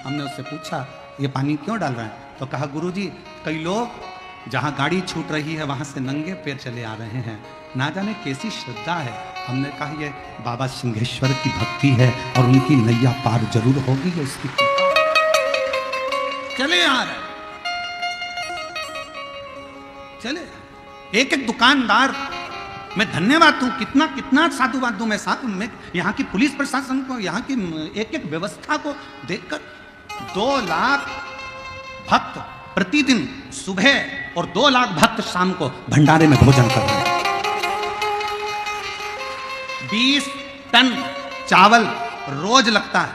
हमने उससे पूछा ये पानी क्यों डाल रहे हैं? तो कहा गुरुजी कई लोग जहाँ गाड़ी छूट रही है वहाँ से नंगे पैर चले आ रहे हैं, ना जाने कैसी श्रद्धा है। हमने कहा ये बाबा सिंहेश्वर की भक्ति है और उनकी नैया पार जरूर होगी। है इसकी चले आ रहे, चले एक एक दुकानदार मैं धन्यवाद दूं, कितना कितना साधुवाद दूं मैं साथ में यहाँ की पुलिस प्रशासन को, यहाँ की एक एक व्यवस्था को देखकर 2 लाख भक्त प्रतिदिन सुबह और 2 लाख भक्त शाम को भंडारे में भोजन कर रहे हैं। 20 टन चावल रोज लगता है,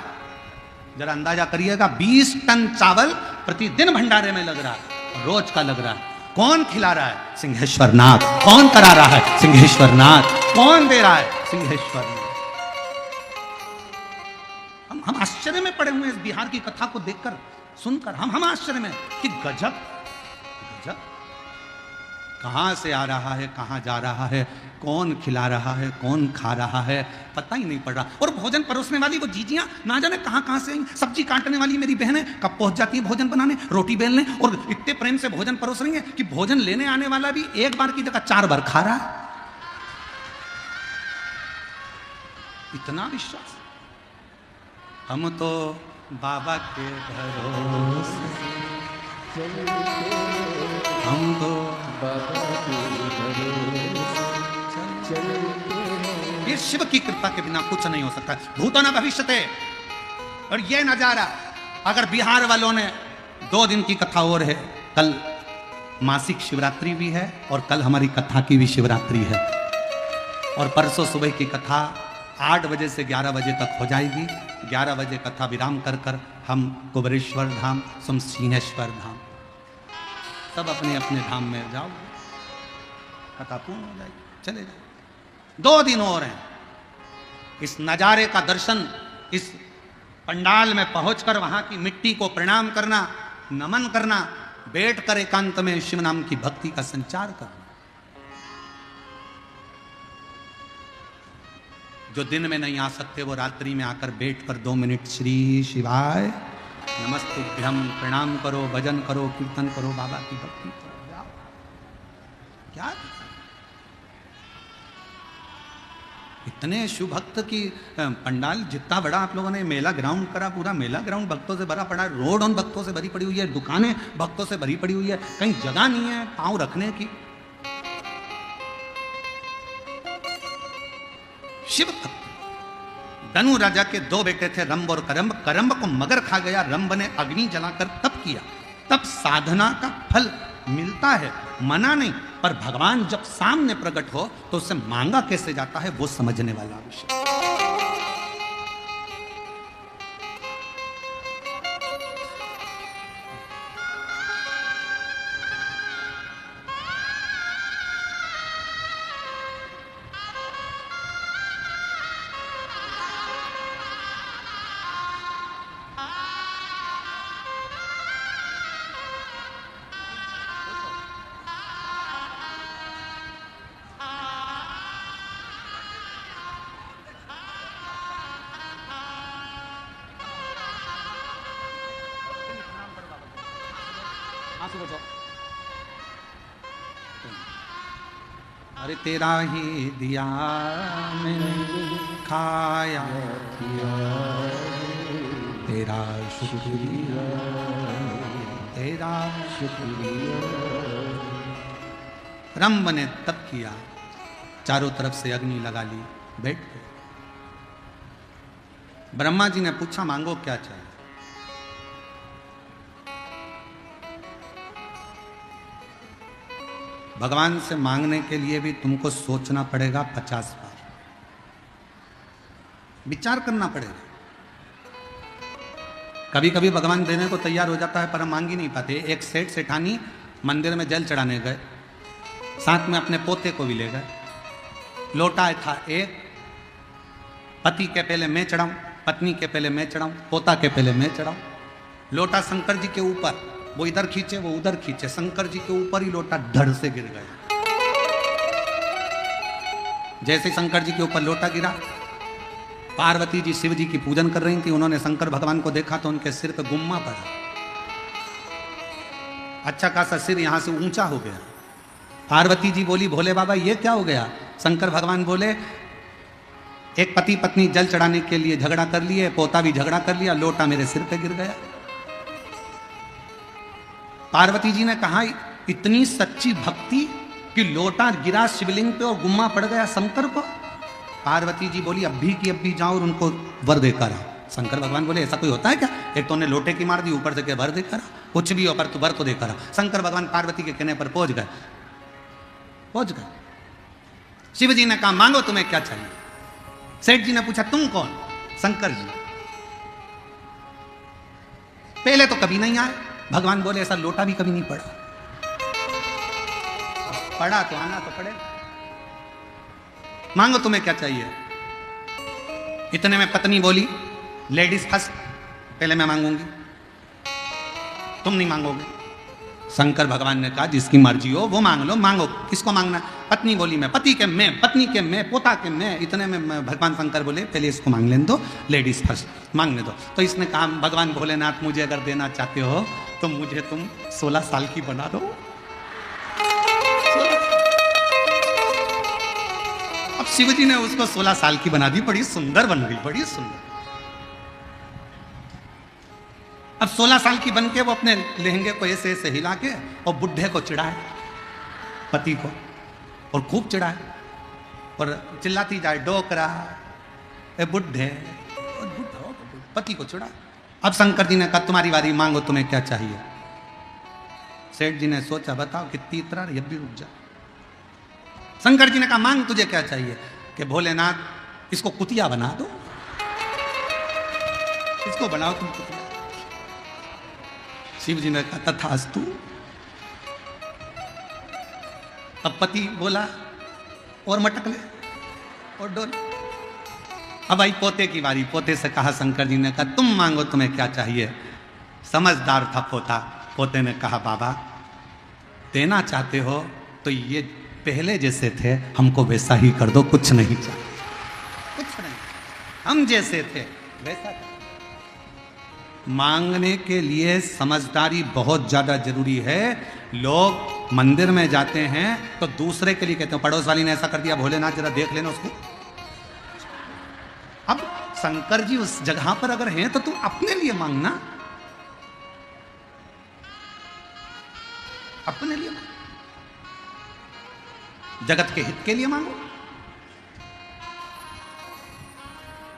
जरा अंदाजा करिएगा। 20 टन चावल प्रतिदिन भंडारे में लग रहा है, रोज का लग रहा है। कौन खिला रहा है? सिंहेश्वर नाथ। कौन करा रहा है? सिंहेश्वर नाथ। कौन दे रहा है? सिंहेश्वर नाथ। हम आश्चर्य में पड़े हुए इस बिहार की कथा को देखकर सुनकर, हम आश्चर्य में कि गजब गजब, कहां से आ रहा है, कहां जा रहा है, कौन खिला रहा है, कौन खा रहा है, पता ही नहीं पड़ रहा। और भोजन परोसने वाली वो जीजियां ना जाने कहां कहां से आई। सब्जी काटने वाली मेरी बहनें कब पहुंच जाती है भोजन बनाने, रोटी बेलने, और इतने प्रेम से भोजन परोस रही है कि भोजन लेने आने वाला भी एक बार की जगह 4 बार खा रहा है। इतना विश्वास। हम तो बाबा के भरोसे, हम तो बाबा के भरोसे। ये शिव की कृपा के बिना कुछ नहीं हो सकता। भूतो न भविष्यते। और ये नजारा अगर बिहार वालों ने 2 दिन की कथा और है, कल मासिक शिवरात्रि भी है और कल हमारी कथा की भी शिवरात्रि है, और परसों सुबह की कथा 8 बजे से 11 बजे तक हो जाएगी। 11 बजे कथा विराम कर कर हम कुबेरेश्वर धाम, तुम सिंहेश्वर धाम, सब अपने अपने धाम में जाओ, कथा पूर्ण हो जाएगी, चले जाओ। 2 दिन और हैं। इस नजारे का दर्शन, इस पंडाल में पहुंचकर वहां की मिट्टी को प्रणाम करना, नमन करना, बैठकर एकांत में शिव नाम की भक्ति का संचार करना। जो दिन में नहीं आ सकते वो रात्रि में आकर बैठकर 2 मिनट श्री शिवाय नमस्तुभ्यम प्रणाम करो, भजन करो, कीर्तन करो, बाबा की भक्ति करो। जाओ, क्या इतने शिव भक्त की पंडाल, जितना बड़ा आप लोगों ने मेला ग्राउंड करा, पूरा मेला ग्राउंड भक्तों से भरा पड़ा है, रोड उन भक्तों से भरी पड़ी हुई है, दुकानें भक्तों से भरी पड़ी हुई है, कहीं जगह नहीं है पांव रखने की। शिव भक्त। धनु राजा के 2 बेटे थे, रंभ और करम्ब। करम्ब को मगर खा गया, रंभ ने अग्नि जलाकर तप किया। तब साधना का फल मिलता है, मना नहीं, पर भगवान जब सामने प्रकट हो तो उससे मांगा कैसे जाता है वो समझने वाला विषय। अरे तेरा ही दिया मैंने खाया पिया, तेरा शुक्रिया, तेरा शुक्रिया। रंभ ने तप किया, चारों तरफ से अग्नि लगा ली, बैठ गए। ब्रह्मा जी ने पूछा मांगो क्या चाहिए? भगवान से मांगने के लिए भी तुमको सोचना पड़ेगा 50 बार, विचार करना पड़ेगा। कभी कभी भगवान देने को तैयार हो जाता है पर हम मांग ही नहीं पाते। एक सेठ सेठानी मंदिर में जल चढ़ाने गए, साथ में अपने पोते को भी ले गए। लोटा था एक, पति के पहले मैं चढ़ाऊं, पत्नी के पहले मैं चढ़ाऊं, पोता के पहले मैं चढ़ाऊं। लोटा शंकर जी के ऊपर, वो इधर खींचे वो उधर खींचे, शंकर जी के ऊपर ही लोटा धड़ से गिर गया। जैसे शंकर जी के ऊपर लोटा गिरा, पार्वती जी शिव जी की पूजन कर रही थी, उन्होंने शंकर भगवान को देखा तो उनके सिर पे गुम्मा पड़ा, अच्छा खासा सिर यहां से ऊंचा हो गया। पार्वती जी बोली भोले बाबा ये क्या हो गया? शंकर भगवान बोले एक पति पत्नी जल चढ़ाने के लिए झगड़ा कर लिए, पोता भी झगड़ा कर लिया, लोटा मेरे सिर पे गिर गया। पार्वती जी ने कहा इतनी सच्ची भक्ति कि लोटा गिरा शिवलिंग पे और गुम्मा पड़ गया शंकर को। पार्वती जी बोली अभी की अभी जाओ और उनको वर देकर आओ। शंकर भगवान बोले ऐसा कोई होता है क्या? एक तो उन्हें लोटे की मार दी, ऊपर से क्या वर देकर आओ? कुछ भी हो पर तू वर तो देकर आओ। शंकर भगवान पार्वती के कहने पर पहुंच गए। शिव जी ने कहा मांगो तुम्हें क्या चाहिए। सेठ जी ने पूछा तुम कौन? शंकर जी। पहले तो कभी नहीं आए। भगवान बोले ऐसा लोटा भी कभी नहीं पड़ा, पड़ा तो आना तो पड़े। मांगो तुम्हें क्या चाहिए। इतने में पत्नी बोली लेडीज फर्स्ट, पहले मैं मांगूंगी, तुम नहीं मांगोगे। शंकर भगवान ने कहा जिसकी मर्जी हो वो मांग लो, मांगो किसको मांगना। पत्नी बोली मैं, पति के मैं, पत्नी के मैं, पोता के मैं। इतने में भगवान शंकर बोले पहले इसको मांग लेने दो, लेडीज फर्स्ट मांगने दो। तो इसने कहा भगवान भोलेनाथ मुझे अगर देना चाहते हो तो मुझे तुम 16 साल की बना दो। अब शिव जी ने उसको 16 साल की बना दी, बड़ी सुंदर बन गई, बड़ी सुंदर। अब 16 साल की बन के वो अपने लहंगे को ऐसे ऐसे हिला के और बुढ़े को चिढ़ाए, पति को, और खूब चिढ़ाए और चिल्लाती जाए डोकरा ए बुढ़े, पति को चिढ़ा। अब शंकर जी ने कहा तुम्हारी बारी, मांगो तुम्हें क्या चाहिए। सेठ जी ने सोचा बताओ कितनी इतरा, ये भी रुक जा। शंकर जी ने कहा मांग तुझे क्या चाहिए। कि भोलेनाथ इसको कुतिया बना दो, इसको बनाओ तुम कुतिया। शिव जी ने कहा तथास्तु। अब पति बोला और मटक ले और डोल। अब आई पोते की बारी। पोते से कहा शंकर जी ने कहा तुम मांगो तुम्हें क्या चाहिए। समझदार था पोता। पोते ने कहा बाबा देना चाहते हो तो ये पहले जैसे थे हमको वैसा ही कर दो, कुछ नहीं चाहिए, कुछ नहीं, हम जैसे थे वैसा। मांगने के लिए समझदारी बहुत ज्यादा जरूरी है। लोग मंदिर में जाते हैं तो दूसरे के लिए कहते हैं पड़ोस वाली ने ऐसा कर दिया, भोलेनाथ जरा देख लेना उसको। अब शंकर जी उस जगह पर अगर हैं तो तुम अपने लिए मांगना, अपने लिए मांगो, जगत के हित के लिए मांगो।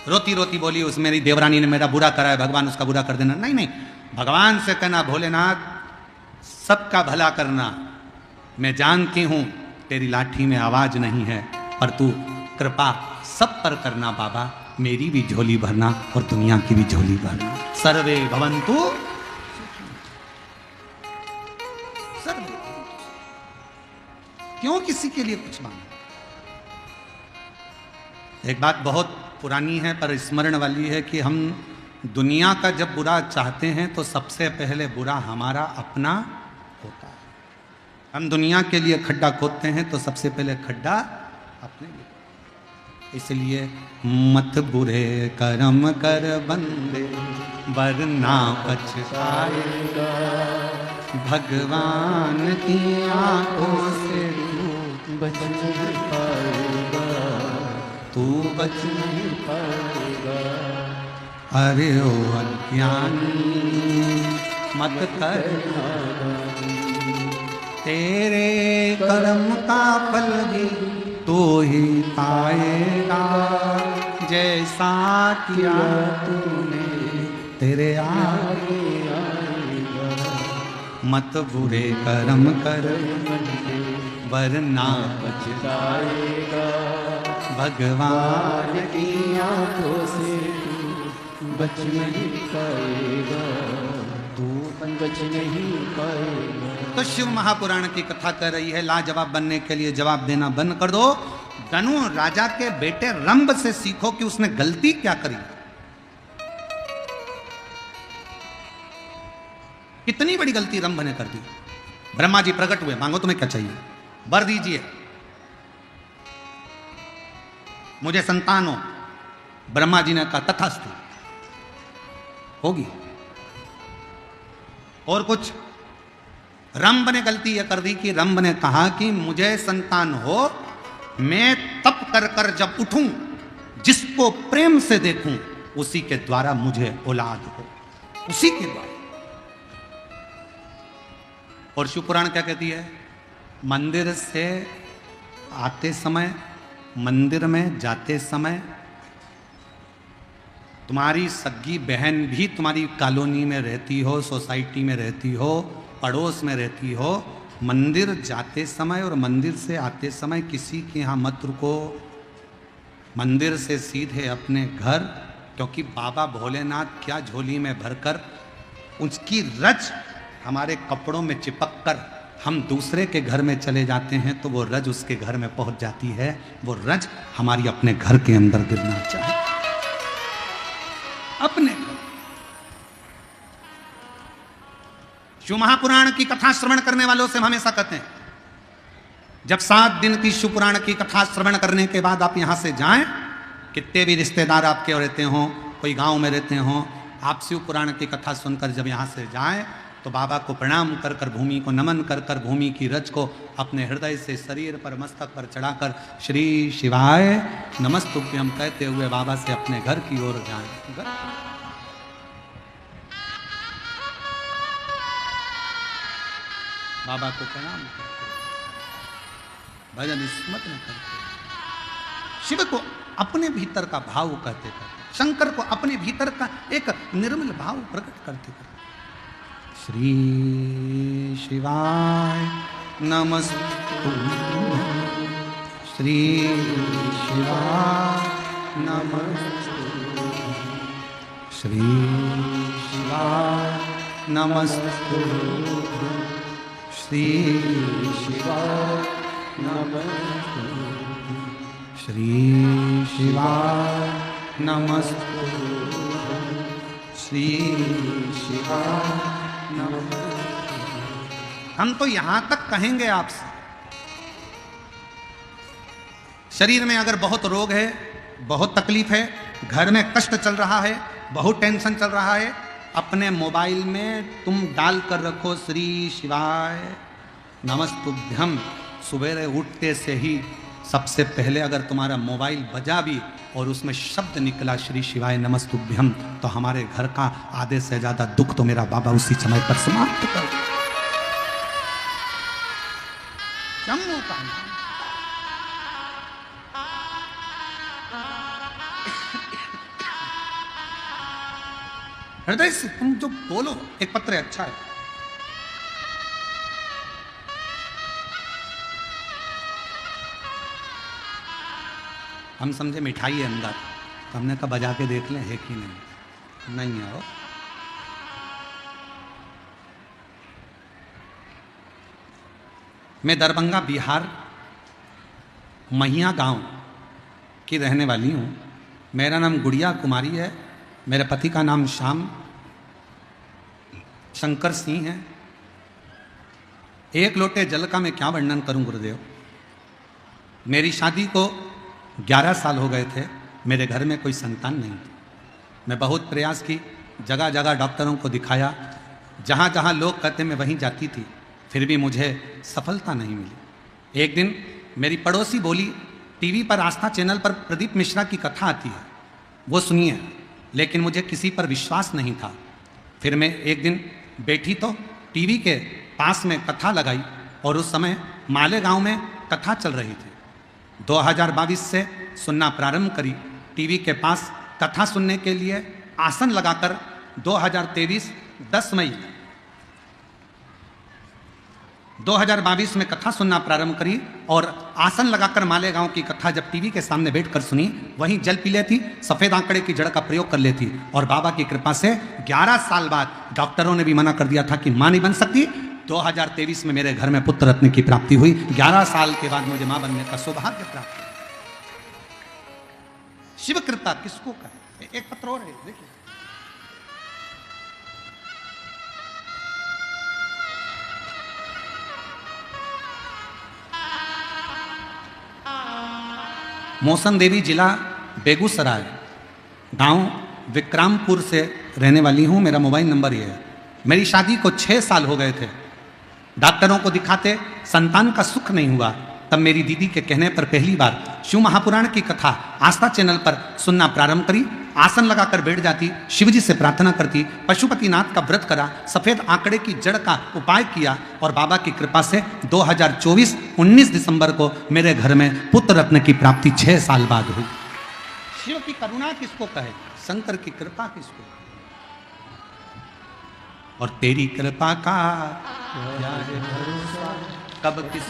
रोती रोती बोली उस मेरी देवरानी ने मेरा बुरा करा है, भगवान उसका बुरा कर देना। नहीं नहीं, भगवान से कहना भोलेनाथ सबका भला करना। मैं जानती हूं तेरी लाठी में आवाज नहीं है, पर तू कृपा सब पर करना बाबा, मेरी भी झोली भरना और दुनिया की भी झोली भरना। सर्वे भवन्तु सर्वे। क्यों किसी के लिए कुछ मांगना। एक बात बहुत पुरानी है पर स्मरण वाली है कि हम दुनिया का जब बुरा चाहते हैं तो सबसे पहले बुरा हमारा अपना होता है। हम दुनिया के लिए खड्डा खोदते हैं तो सबसे पहले खड्डा अपने लिए। इसलिए मत बुरे कर्म कर बंदे वरना पछताएगा, भगवान की आंखों से तू बच नहीं पाएगा, तू बच नहीं पाएगा। अरे ओ अज्ञानी मत कर, तेरे कर्म का फल भी तो ही पाएगा, जैसा किया तूने तेरे आगे आएगा। मत बुरे कर्म कर वरना पछताएगा, भगवान की आंखों से तू बच नहीं पाएगा, तू बच नहीं पाएगा। तो शिव महापुराण की कथा कर रही है लाजवाब बनने के लिए जवाब देना बंद कर दो। धनु राजा के बेटे रंभ से सीखो कि उसने गलती क्या करी। कितनी बड़ी गलती रंभ ने कर दी। ब्रह्मा जी प्रकट हुए, मांगो तुम्हें क्या चाहिए, वर दीजिए, मुझे संतान हो। ब्रह्मा जी ने कहा तथास्तु, होगी। और कुछ? रंभ ने गलती यह कर दी कि रंभ ने कहा कि मुझे संतान हो, मैं तप कर कर जब उठूं, जिसको प्रेम से देखूं, उसी के द्वारा मुझे औलाद हो, उसी के द्वारा। और शिव पुराण क्या कहती है? मंदिर से आते समय, मंदिर में जाते समय, तुम्हारी सगी बहन भी तुम्हारी कॉलोनी में रहती हो, सोसाइटी में रहती हो, पड़ोस में रहती हो, मंदिर जाते समय और मंदिर से आते समय किसी के यहाँ मत रुको। मंदिर से सीधे अपने घर, क्योंकि बाबा भोलेनाथ क्या झोली में भरकर उसकी रज हमारे कपड़ों में चिपक कर हम दूसरे के घर में चले जाते हैं तो वो रज उसके घर में पहुंच जाती है। वो रज हमारी अपने घर के अंदर गिरना चाहिए, अपने। शिव महापुराण की कथा श्रवण करने वालों से हम हमेशा कहते हैं, जब 7 दिन की शिव पुराण की कथा श्रवण करने के बाद आप यहां से जाएं, कितने भी रिश्तेदार आपके रहते हों, कोई गांव में रहते हों, आप शिव पुराण की कथा सुनकर जब यहां से जाएं तो बाबा को प्रणाम कर कर, भूमि को नमन कर कर, भूमि की रज को अपने हृदय से शरीर पर, मस्तक पर चढ़ाकर श्री शिवाय नमस्तुभ्यम कहते हुए बाबा से अपने घर की ओर जाएं। बाबा को प्रणाम करते, भजन स्मरण करते, शिव को अपने भीतर का भाव कहते करते, शंकर को अपने भीतर का एक निर्मल भाव प्रकट करते करते। श्री शिवाय नमस्तुभ्यं, श्री शिवाय नमस्तुभ्यं, श्री शिवाय नमस्तुभ्यं, श्री शिवाय नमस्तुभ्यं, श्री शिवाय नमस्तुभ्यं, श्री शिवाय। हम तो यहां तक कहेंगे आपसे, शरीर में अगर बहुत रोग है, बहुत तकलीफ है, घर में कष्ट चल रहा है, बहुत टेंशन चल रहा है, अपने मोबाइल में तुम डाल कर रखो श्री शिवाय नमस्तुभ्यम। सुबह उठते से ही सबसे पहले अगर तुम्हारा मोबाइल बजा भी और उसमें शब्द निकला श्री शिवाय नमस्तुभ्यम, तो हमारे घर का आधे से ज्यादा दुख तो मेरा बाबा उसी समय पर समाप्त कर जम्मू का। हृदय से तुम जो बोलो, एक पत्र अच्छा है, हम समझे मिठाई है अंदर, तो हमने कहा बजा के देख लें है कि नहीं, नहीं है वो। मैं दरभंगा बिहार महिया गांव की रहने वाली हूँ। मेरा नाम गुड़िया कुमारी है, मेरे पति का नाम श्याम शंकर सिंह है। एक लोटे जल का मैं क्या वर्णन करूं गुरुदेव। मेरी शादी को 11 साल हो गए थे, मेरे घर में कोई संतान नहीं थी। मैं बहुत प्रयास की, जगह जगह डॉक्टरों को दिखाया, जहाँ जहाँ लोग कहते मैं वहीं जाती थी, फिर भी मुझे सफलता नहीं मिली। एक दिन मेरी पड़ोसी बोली, टीवी पर आस्था चैनल पर प्रदीप मिश्रा की कथा आती है, वो सुनिए। लेकिन मुझे किसी पर विश्वास नहीं था। फिर मैं एक दिन बैठी तो टीवी के पास में कथा लगाई और उस समय मालेगांव में कथा चल रही थी। 2022 से सुनना प्रारंभ करी। टीवी के पास कथा सुनने के लिए आसन लगाकर 2023 10 मई 2022 में कथा सुनना प्रारंभ करी और आसन लगाकर मालेगांव की कथा जब टीवी के सामने बैठकर सुनी, वहीं जल पी लेती, सफेद आंकड़े की जड़ का प्रयोग कर लेती और बाबा की कृपा से 11 साल बाद, डॉक्टरों ने भी मना कर दिया था कि मां नहीं बन सकती, 2023 में मेरे घर में पुत्र रत्न की प्राप्ति हुई। 11 साल के बाद मुझे मां बनने का सौभाग्य प्राप्त हुआ। शिव कृपा किसको कहे। एक पत्र और है, देखिए। मौसम देवी, जिला बेगूसराय, गांव विक्रामपुर से रहने वाली हूं, मेरा मोबाइल नंबर ये है। मेरी शादी को 6 साल हो गए थे। डॉक्टरों को दिखाते संतान का सुख नहीं हुआ। तब मेरी दीदी के कहने पर पहली बार शिव महापुराण की कथा आस्था चैनल पर सुनना प्रारंभ करी। आसन लगाकर बैठ जाती, शिवजी से प्रार्थना करती, पशुपतिनाथ का व्रत करा, सफेद आंकड़े की जड़ का उपाय किया और बाबा की कृपा से 2024 19 दिसंबर को मेरे घर में पुत्र रत्न की प्राप्ति 6 साल बाद हुई। शिव की करुणा किसको कहे, शंकर की कृपा किसको? और तेरी कृपा का कब किस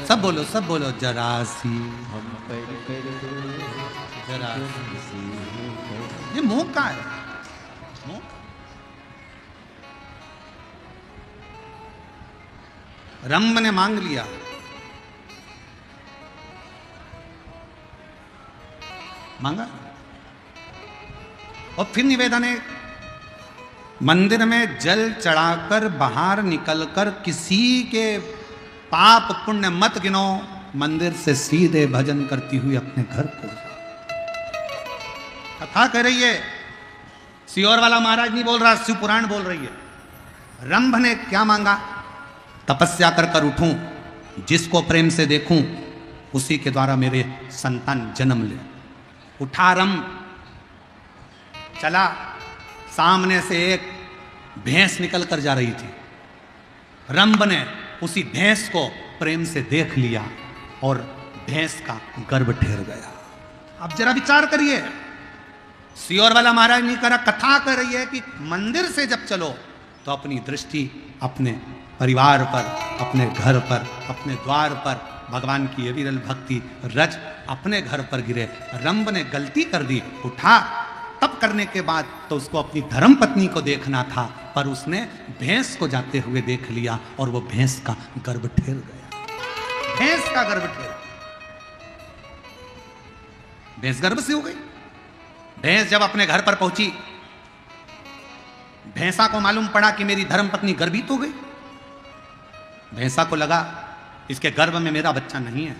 सब बोलो जरासी जरासी। ये मुंह का है, मुंह रंभ ने मांग लिया, मांगा और फिर निवेदन है मंदिर में जल चढ़ाकर बाहर निकलकर किसी के पाप पुण्य मत गिनो, मंदिर से सीधे भजन करती हुई अपने घर को कथा कर रही है। सियोर वाला महाराज नहीं बोल रहा, शिव पुराण बोल रही है। रंभ ने क्या मांगा? तपस्या कर कर उठूं, जिसको प्रेम से देखूं उसी के द्वारा मेरे संतान जन्म ले। उठा रंभ, चला, सामने से एक भैंस निकल कर जा रही थी। रंभ ने उसी भैंस को प्रेम से देख लिया और भैंस का गर्भ ठहर गया। अब जरा विचार करिए, सियोर वाला महाराज नहीं करा, कथा कर रही है कि मंदिर से जब चलो तो अपनी दृष्टि अपने परिवार पर, अपने घर पर, अपने द्वार पर भगवान की ये विरल भक्ति रज अपने घर पर गिरे। रंभ ने गलती कर दी, उठा, तब करने के बाद तो उसको अपनी धर्म पत्नी को देखना था, पर उसने भैंस को जाते हुए देख लिया और वो भैंस का गर्भ ठहर गया। भैंस का गर्भ ठहर, भैंस गर्भ से हो गई। भैंस जब अपने घर पर पहुंची, भैंसा को मालूम पड़ा कि मेरी धर्म पत्नी गर्भित हो गई। भैंसा को लगा इसके गर्भ में मेरा बच्चा नहीं है।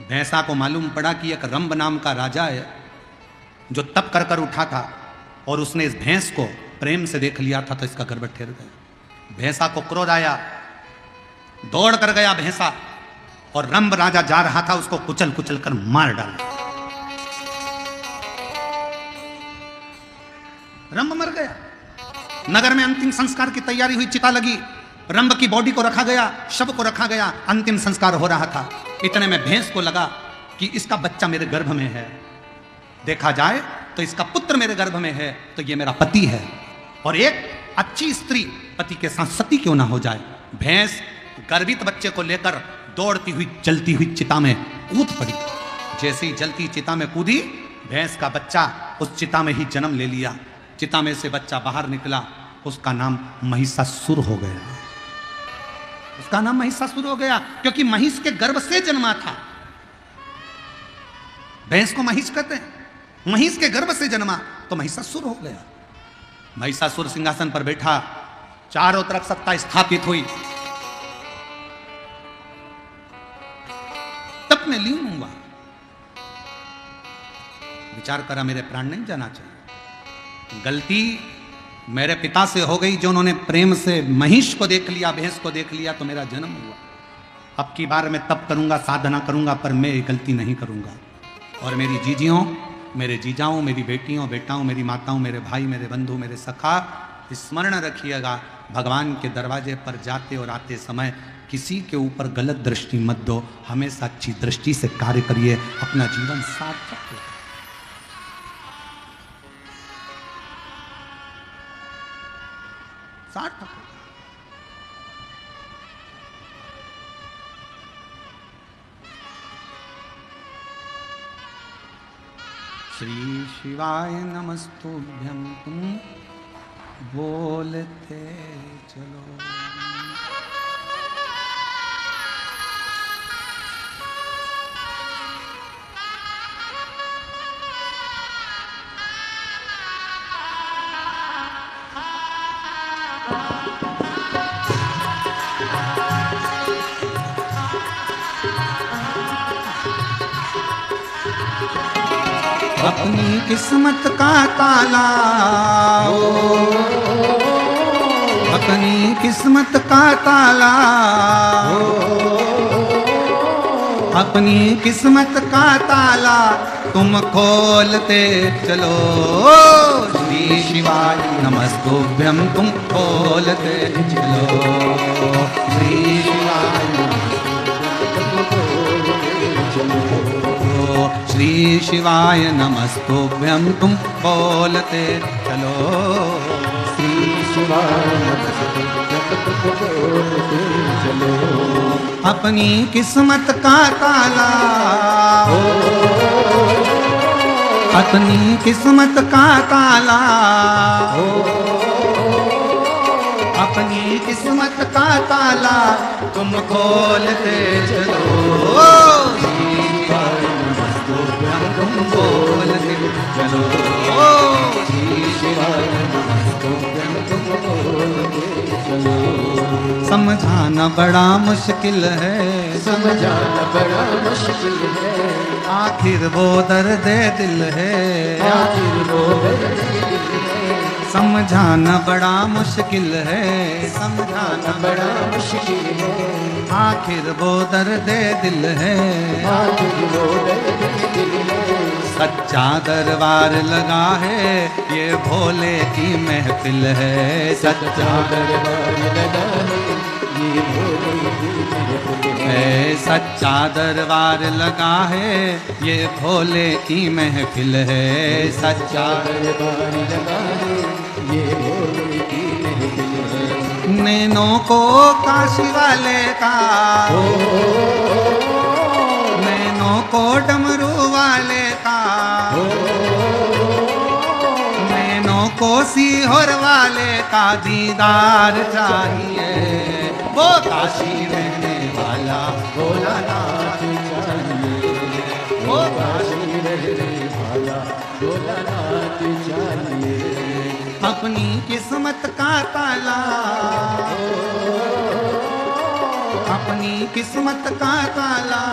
भैंसा को मालूम पड़ा कि एक रंभ नाम का राजा है जो तप कर कर उठा था और उसने इस भैंस को प्रेम से देख लिया था, तो इसका गर्भ ठहर गया। भैंसा को क्रोध आया, दौड़ कर गया भैंसा और रंभ राजा जा रहा था, उसको कुचल कुचल कर मार डाला। रंभ मर गया। नगर में अंतिम संस्कार की तैयारी हुई, चिता लगी, रंभ की बॉडी को रखा गया, शव को रखा गया, अंतिम संस्कार हो रहा था। इतने में भैंस को लगा कि इसका बच्चा मेरे गर्भ में है, देखा जाए तो इसका पुत्र मेरे गर्भ में है, तो ये मेरा पति है और एक अच्छी स्त्री पति के साथ सती क्यों ना हो जाए। भैंस गर्भित बच्चे को लेकर दौड़ती हुई जलती हुई चिता में कूद पड़ी। जैसे ही जलती चिता में कूदी, भैंस का बच्चा उस चिता में ही जन्म ले लिया। चिता में से बच्चा बाहर निकला, उसका नाम महिषासुर हो गया। उसका नाम महिषासुर हो गया क्योंकि महिष के गर्भ से जन्मा था। भैंस को महिष कहते हैं, महिष के गर्भ से जन्मा तो महिषासुर हो गया। महिषासुर सिंहासन पर बैठा, चारों तरफ सत्ता स्थापित हुई। तब मैं लीन हुआ, विचार करा मेरे प्राण नहीं जाना चाहिए। गलती मेरे पिता से हो गई जो उन्होंने प्रेम से महिष को देख लिया, भैंस को देख लिया, तो मेरा जन्म हुआ। अब की बार मैं तप करूंगा, साधना करूंगा, पर मैं ये गलती नहीं करूंगा। और मेरी जीजियों, मेरे जीजाओं, मेरी बेटियों, बेटाओं, मेरी माताओं, मेरे भाई, मेरे बंधु, मेरे सखा, स्मरण रखिएगा, भगवान के दरवाजे पर जाते और आते समय किसी के ऊपर गलत दृष्टि मत दो। हमेशा अच्छी दृष्टि से कार्य करिए, अपना जीवन सार्थक हो। सार्थक हो। श्री शिवाय नमस्तुभ्यं, तुम बोलते चलो। अपनी किस्मत का ताला, अपनी किस्मत का ताला, अपनी किस्मत का ताला तुम खोलते चलो। श्री शिवाय नमस्तुभ्यं तुम खोलते चलो। श्री शिवाय श्री शिवाय नमस्तुभ्यं तुम बोलते चलो। श्री शिवाय नमस्तुभ्यं तुम बोलते चलो। अपनी किस्मत का ताला, अपनी किस्मत का ताला, अपनी किस्मत का ताला तुम खोलते चलो। तुम बोलते चलो। समझाना बड़ा मुश्किल है, समझाना बड़ा मुश्किल है, आखिर वो दर्द दिल है, आखिर वो दर्द दिल है। समझाना बड़ा मुश्किल है, समझाना बड़ा मुश्किल है, आखिर वो दर्द दिल है, आखिर वो दर्द दिल है। सच्चा दरबार लगा है ये भोले की महफिल है, सच्चा दरबार लगा है ये भोले की महफिल है। सच्चा दरबार लगा है ये भोले की महफिल है, सच्चा दरबार लगा है ये भोले की महफिल है। नैनों को काशी वाले का, नैनों को डमरू वाले का, नैनों को सीहोर वाले का दीदार चाहिए। वो काशी रहने वाला भोलानाथ चाहिए, वो काशी रहने वाला भोलानाथ चाहिए। अपनी किस्मत का ताला, अपनी किस्मत का ताला,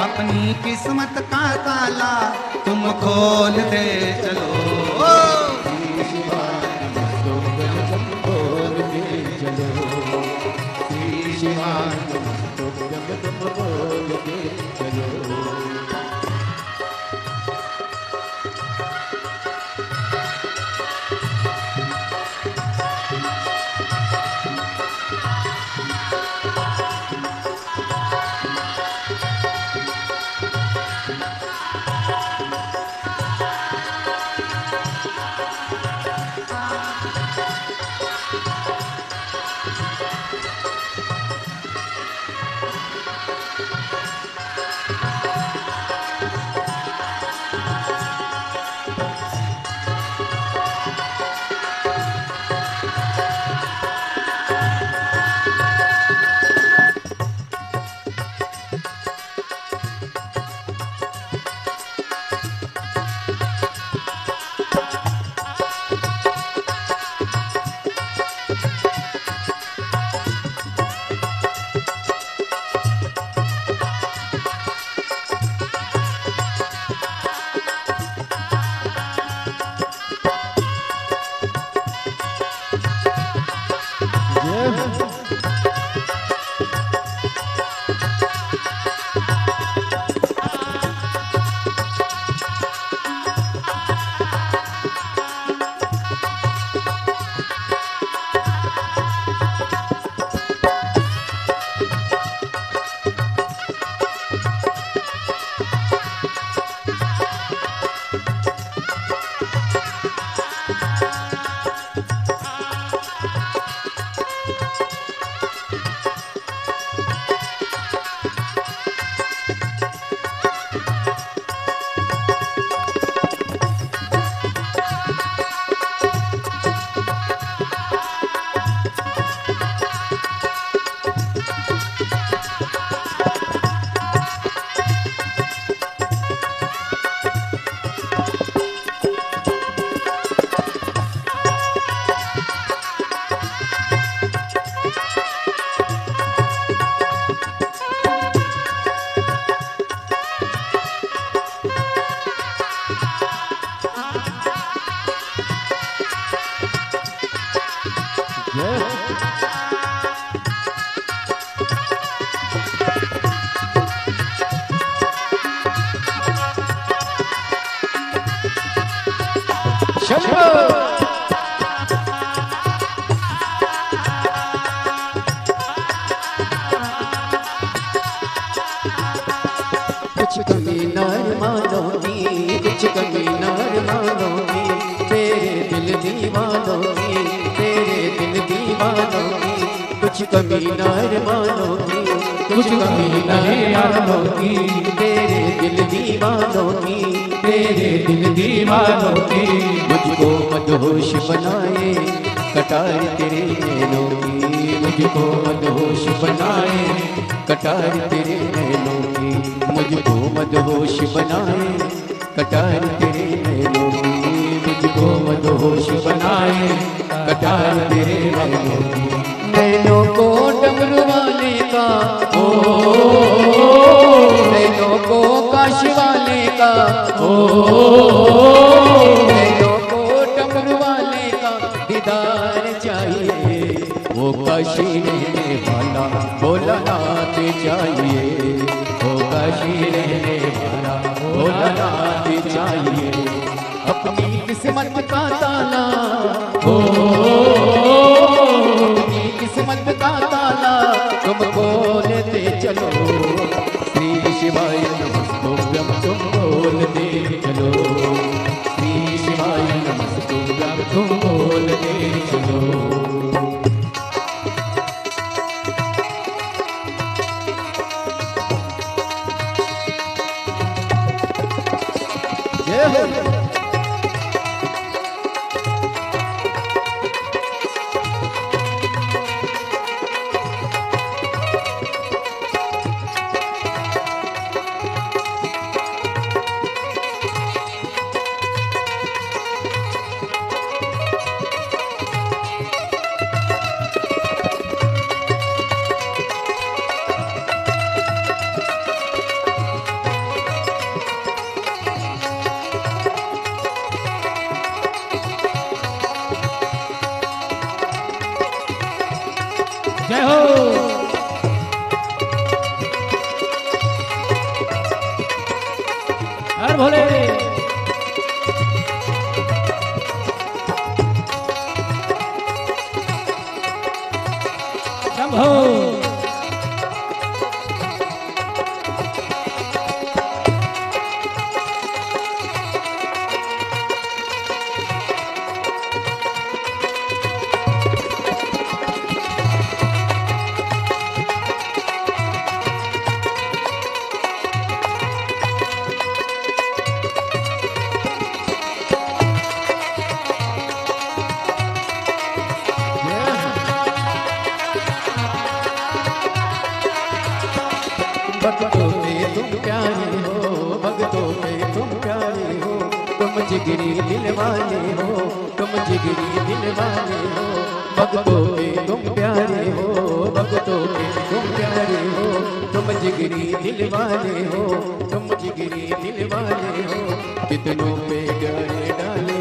अपनी किस्मत का ताला तुम खोल दे चलो। शंभो कुछ कमी नार मानोगी, कुछ कमी नार मानोगी, तेरे दिल दीवानों की, तेरे दिल दीवानों की, कुछ कमी नार मानोगी, कुछ कमी नार मानोगी, तेरे दिल दीवानों की, तेरे दिल दीवानों की, मुझको मदहोश बनाए कटार तेरे नैनों की, मुझको मदहोश बनाए कटार तेरे नैनों की, मुझको मदहोश बनाए कटार तेरे नैनों की, मुझको मदहोश बनाए कटार तेरे नैनों की, नैनों को डमरू वाले का ओ, नैनों को काश वाले का ओ, नैनों को डमरू वाले का दीदार चाहिए, वो काशी रहने वाला भोलानाथ चाहिए, वो काशी रहने वाला भोलानाथ चाहिए, अपनी किस्मत का ताला हो, अपनी किस्मत का ताला तुम खोलते चलो, श्री शिवाय नमस्तुभ्यं तुम बोलते चलो, श्री शिवाय नमस्तुभ्यं तुम बोलते चलो। जय हो जय हो हर भोले शंभो भक्तों पे तुम प्यारे हो, भक्तों पे तुम प्यारे हो, तुम जिगरी दिल वाले हो, तुम जिगरी दिल वाले हो, भक्तों पे तुम प्यारे हो, भक्तों पे तुम प्यारे हो, तुम जिगरी दिल वाले हो, तुम जिगरी दिल वाले हो, कितनों पे डोरे डाले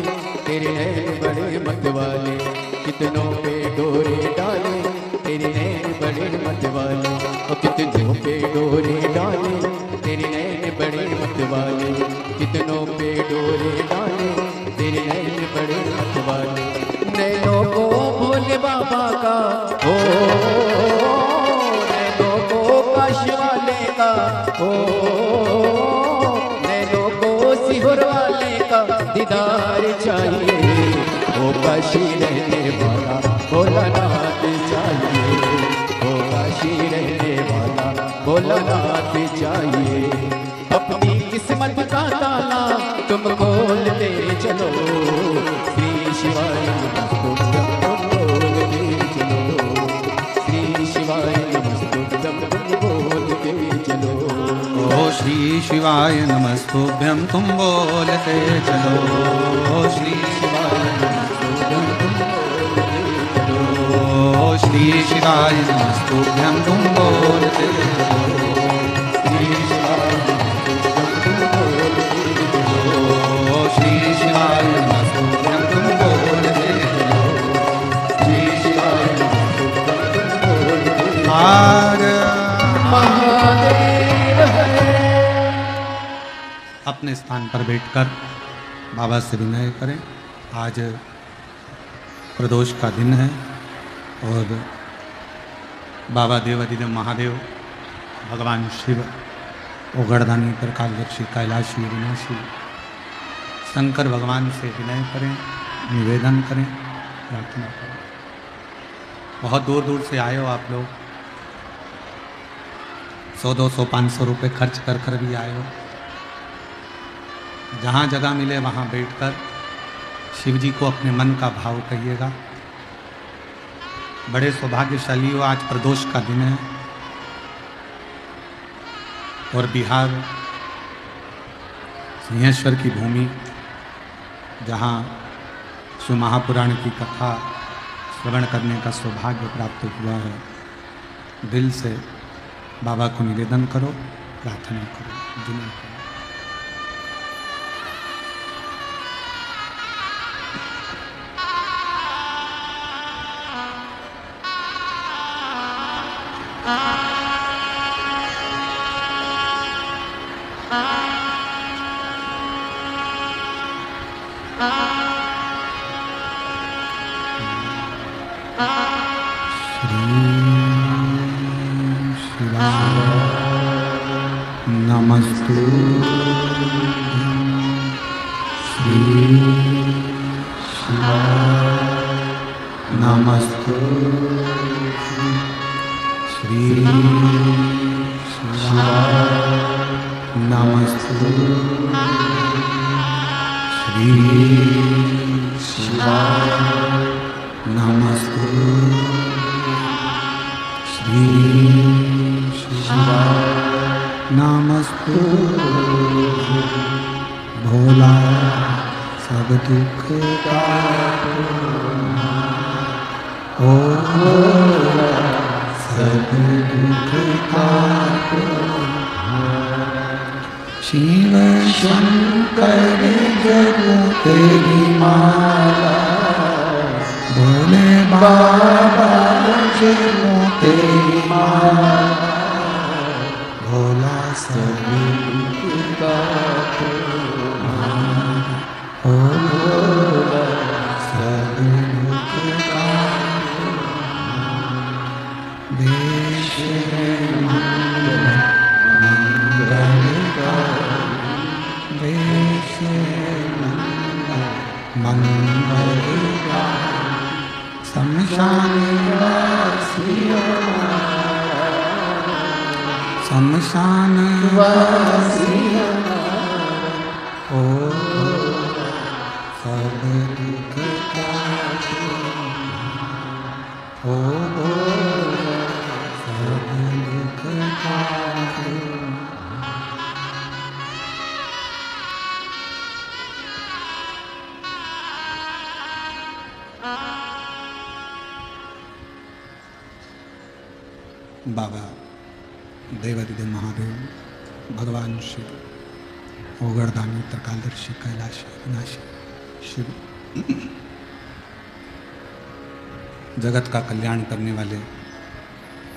तेरे नैन बड़े मत वाले, कितनों पे डोरे डाले तेरे नैन बड़े मत वाले, और कितनों पे डोरे डाले तेरे नैन बड़े मत वाले, कितनों पे डोरे डाले तेरे नैन बड़े मत वाले, नैनों को भोले बाबा का हो, नैनों को काश वाले का हो, नैनों को सिहुर वाले का दीदार चाहिए, वो काशी रहने वाला भोलानाथ चाहिए, वो काशी रहने वाला भोलानाथ चाहिए, अपनी किस्मत का ताला तुम खोलते चलो, श्री शिवाय नमस्तुभ्यं तुम बोलते चलो, श्री शिवाय नमस्तुभ्यं तुम बोलते चलो, ओ श्री शिवाय नमस्तुभ्यं तुम बोलते चलो, ओ श्री शिवाय नमस्तुभ्यं तुम बोलते चलो, श्री शिवाय नमस्तुभ्यं तुम बोलते चलो, श्री शिवाय नमस्तुभ्यं तुम बोलते चलो, श्री शिवाय नमस्तुभ्यं तुम बोलते चलो, श्री शिवाय नमस्तुभ्यं तुम बोलते चलो। महादेव है। अपने स्थान पर बैठकर बाबा से विनय करें, आज प्रदोष का दिन है और बाबा देवाधिदेव महादेव, भगवान शिव, ओगड़दानी, प्रकाशदर्शी, कैलाशी, विनाशी शंकर भगवान से विनय करें, निवेदन करें, प्रार्थना करें। बहुत दूर दूर से आए हो आप लोग, 100, 200, 500 रुपये खर्च कर कर भी आए हो। जहाँ जगह मिले वहाँ बैठकर शिव जी को अपने मन का भाव कहिएगा। बड़े सौभाग्यशाली हो, आज प्रदोष का दिन है और बिहार सिंहेश्वर की भूमि, जहाँ शिव महापुराण की कथा श्रवण करने का सौभाग्य प्राप्त हुआ है। दिल से बाबा को निवेदन करो, प्रार्थना करो, विनय करो। नमस्तु श्री शिवाय, नमस्तु श्री शिवाय, नमस्तु श्री शिवाय, नमस्तु श्री शिवाय, नमस्तु। भोला सब दुख ओ भोला सब दुख शिव शंकर जगो तेरी माला, भोले बाबा जगो तेरी माला, भोला सब दुख ओ भोला सब दुख देश मंगल देश मंगल शमशान शमशान ओ सब दुख ओ सब दुख बाबा देवाधिदेव महादेव, भगवान शिव, ओगड़दानी, प्रकाशदर्शी, कैलाशी, विनाशी शिव, जगत का कल्याण करने वाले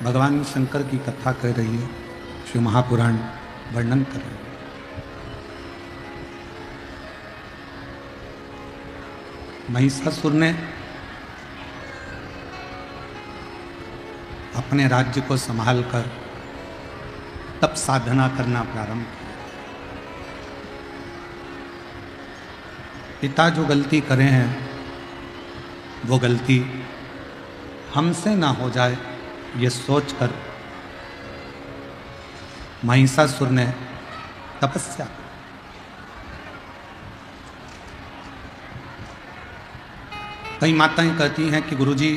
भगवान शंकर की कथा कह रही है, शिव महापुराण वर्णन कर रहे हैं। महिषासुर ने अपने राज्य को संभालकर तप साधना करना प्रारंभ किया। पिता जो गलती करे हैं वो गलती हमसे ना हो जाए, ये सोचकर महिषासुर ने तपस्या की। कई माताएं कहती हैं कि गुरुजी,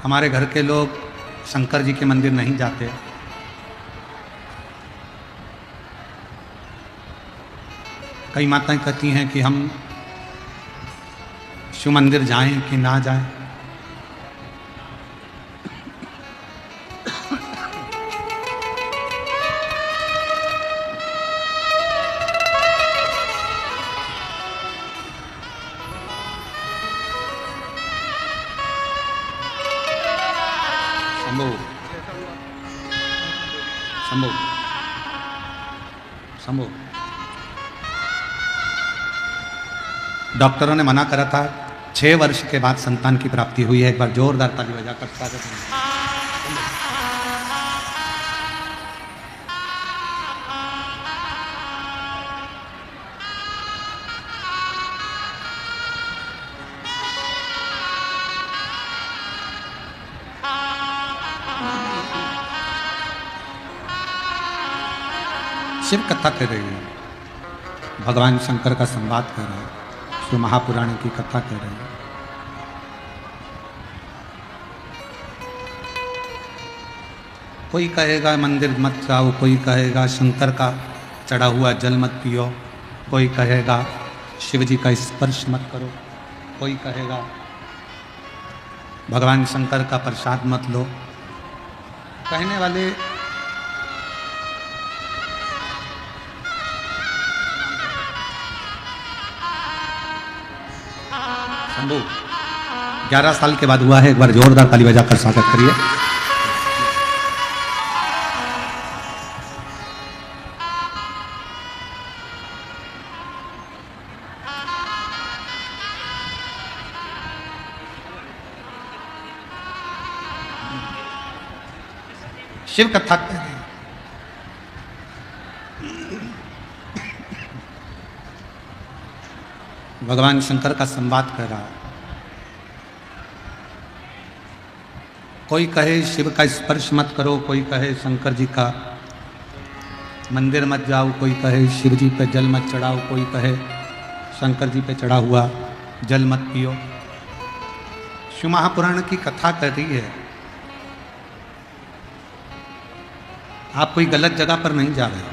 हमारे घर के लोग शंकर जी के मंदिर नहीं जाते, कई माताएं कहती हैं कि हम शिव मंदिर जाएं कि ना जाएं। शंभो शंभो शंभो डॉक्टरों ने मना करा था, 6 वर्ष के बाद संतान की प्राप्ति हुई है। एक बार जोरदार ताली बजाकर स्वागत करें। शिव कथा कर रही है, भगवान शंकर का संवाद कर रहे हैं, शिव महापुराण की कथा कर रहे हैं। कोई कहेगा मंदिर मत जाओ, कोई कहेगा शंकर का चढ़ा हुआ जल मत पियो, कोई कहेगा शिव जी का स्पर्श मत करो, कोई कहेगा भगवान शंकर का प्रसाद मत लो। कहने वाले शंभू 11 साल के बाद हुआ है। एक बार जोरदार ताली बजाकर स्वागत करिए। शिव कथा कह रहे हैं। भगवान शंकर का संवाद कर रहा है। कोई कहे शिव का स्पर्श मत करो, कोई कहे शंकर जी का मंदिर मत जाओ, कोई कहे शिव जी पे जल मत चढ़ाओ, कोई कहे शंकर जी पे चढ़ा हुआ जल मत पियो। शिव महापुराण की कथा कर रही है। आप कोई गलत जगह पर नहीं जा रहे।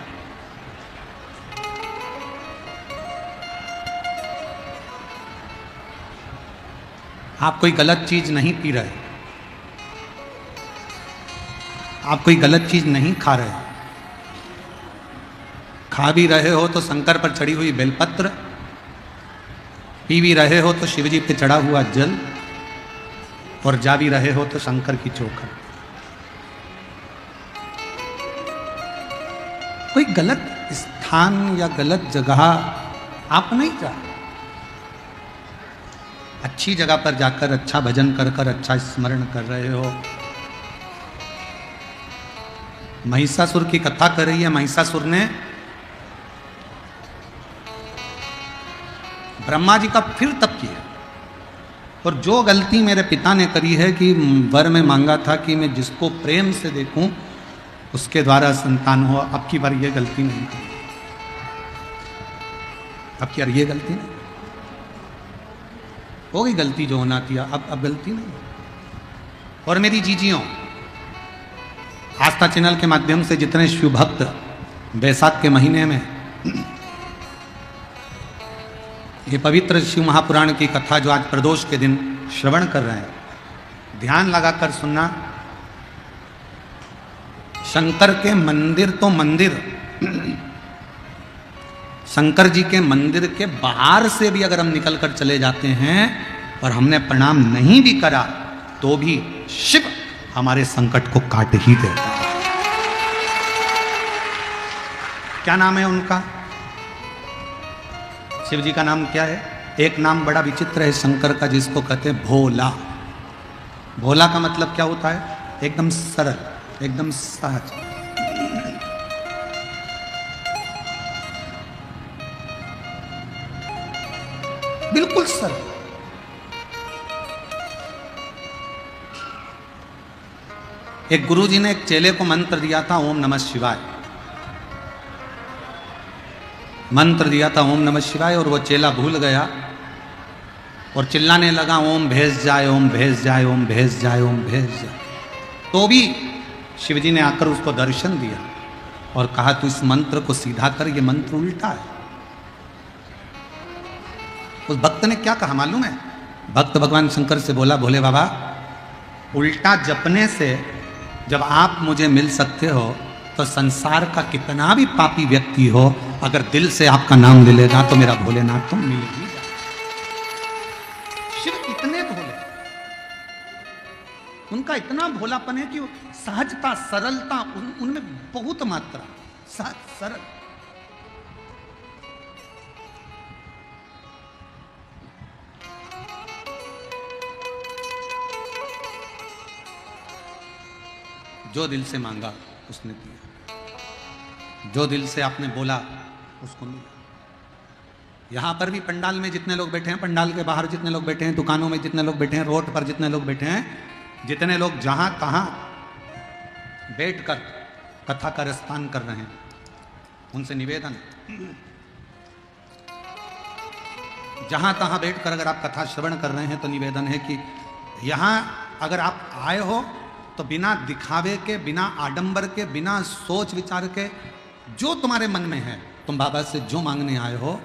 आप कोई गलत चीज नहीं पी रहे, आप कोई गलत चीज नहीं खा रहे। खा भी रहे हो तो शंकर पर चढ़ी हुई बेलपत्र, पी भी रहे हो तो शिवजी पे चढ़ा हुआ जल, और जा भी रहे हो तो शंकर की चौखट। कोई गलत स्थान या गलत जगह आप नहीं जा। अच्छी जगह पर जाकर अच्छा भजन कर कर अच्छा स्मरण कर रहे हो। महिषासुर की कथा कर रही है। महिषासुर ने ब्रह्मा जी का फिर तप किया, और जो गलती मेरे पिता ने करी है कि वर में मांगा था कि मैं जिसको प्रेम से देखूं उसके द्वारा संतान हो, अब की बार ये गलती नहीं करी। अब की बार ये गलती नहीं हो गई। गलती जो होना थी अब गलती नहीं। और मेरी जीजियों, आस्था चैनल के माध्यम से जितने शिव भक्त बैसाख के महीने में ये पवित्र शिव महापुराण की कथा जो आज प्रदोष के दिन श्रवण कर रहे हैं, ध्यान लगाकर सुनना। शंकर के मंदिर तो मंदिर, शंकर जी के मंदिर के बाहर से भी अगर हम निकल कर चले जाते हैं और हमने प्रणाम नहीं भी करा तो भी शिव हमारे संकट को काट ही देता है। क्या नाम है उनका? शिव जी का नाम क्या है? एक नाम बड़ा विचित्र है शंकर का, जिसको कहते हैं भोला। भोला का मतलब क्या होता है? एकदम सरल, एकदम सहज। बिल्कुल सरल। एक गुरुजी ने एक चेले को मंत्र दिया था, ओम नमः शिवाय। मंत्र दिया था ओम नमः शिवाय, और वो चेला भूल गया और चिल्लाने लगा ओम भेज जाए, ओम भेज जाए, ओम भेज जाए, ओम भेज जाए। तो भी शिवजी ने आकर उसको दर्शन दिया और कहा तू इस मंत्र को सीधा कर, ये मंत्र उल्टा है। उस भक्त ने क्या कहा मालूम है? भक्त भगवान शंकर से बोला, भोले बाबा, उल्टा जपने से जब आप मुझे मिल सकते हो तो संसार का कितना भी पापी व्यक्ति हो, अगर दिल से आपका नाम ले लेगा तो मेरा भोलेनाथ तो मिल ही जाए। शिव इतने भोले, उनका इतना भोलापन है कि सहजता, सरलता उनमें बहुत मात्रा, सहज सरल। जो दिल से मांगा उसने दिया, जो दिल से आपने बोला उसको मिला। यहां पर भी पंडाल में जितने लोग बैठे हैं, पंडाल के बाहर जितने लोग बैठे हैं, दुकानों में जितने लोग बैठे हैं, रोड पर जितने लोग बैठे हैं, जितने लोग जहां तहां बैठकर कथा का रसपान कर रहे हैं, उनसे निवेदन, जहां तहां बैठकर अगर आप कथा श्रवण कर रहे हैं तो निवेदन है कि यहां अगर आप आए हो तो बिना दिखावे के, बिना आडंबर के, बिना सोच विचार के, जो तुम्हारे मन में है, तुम बाबा से जो मांगने आए हो,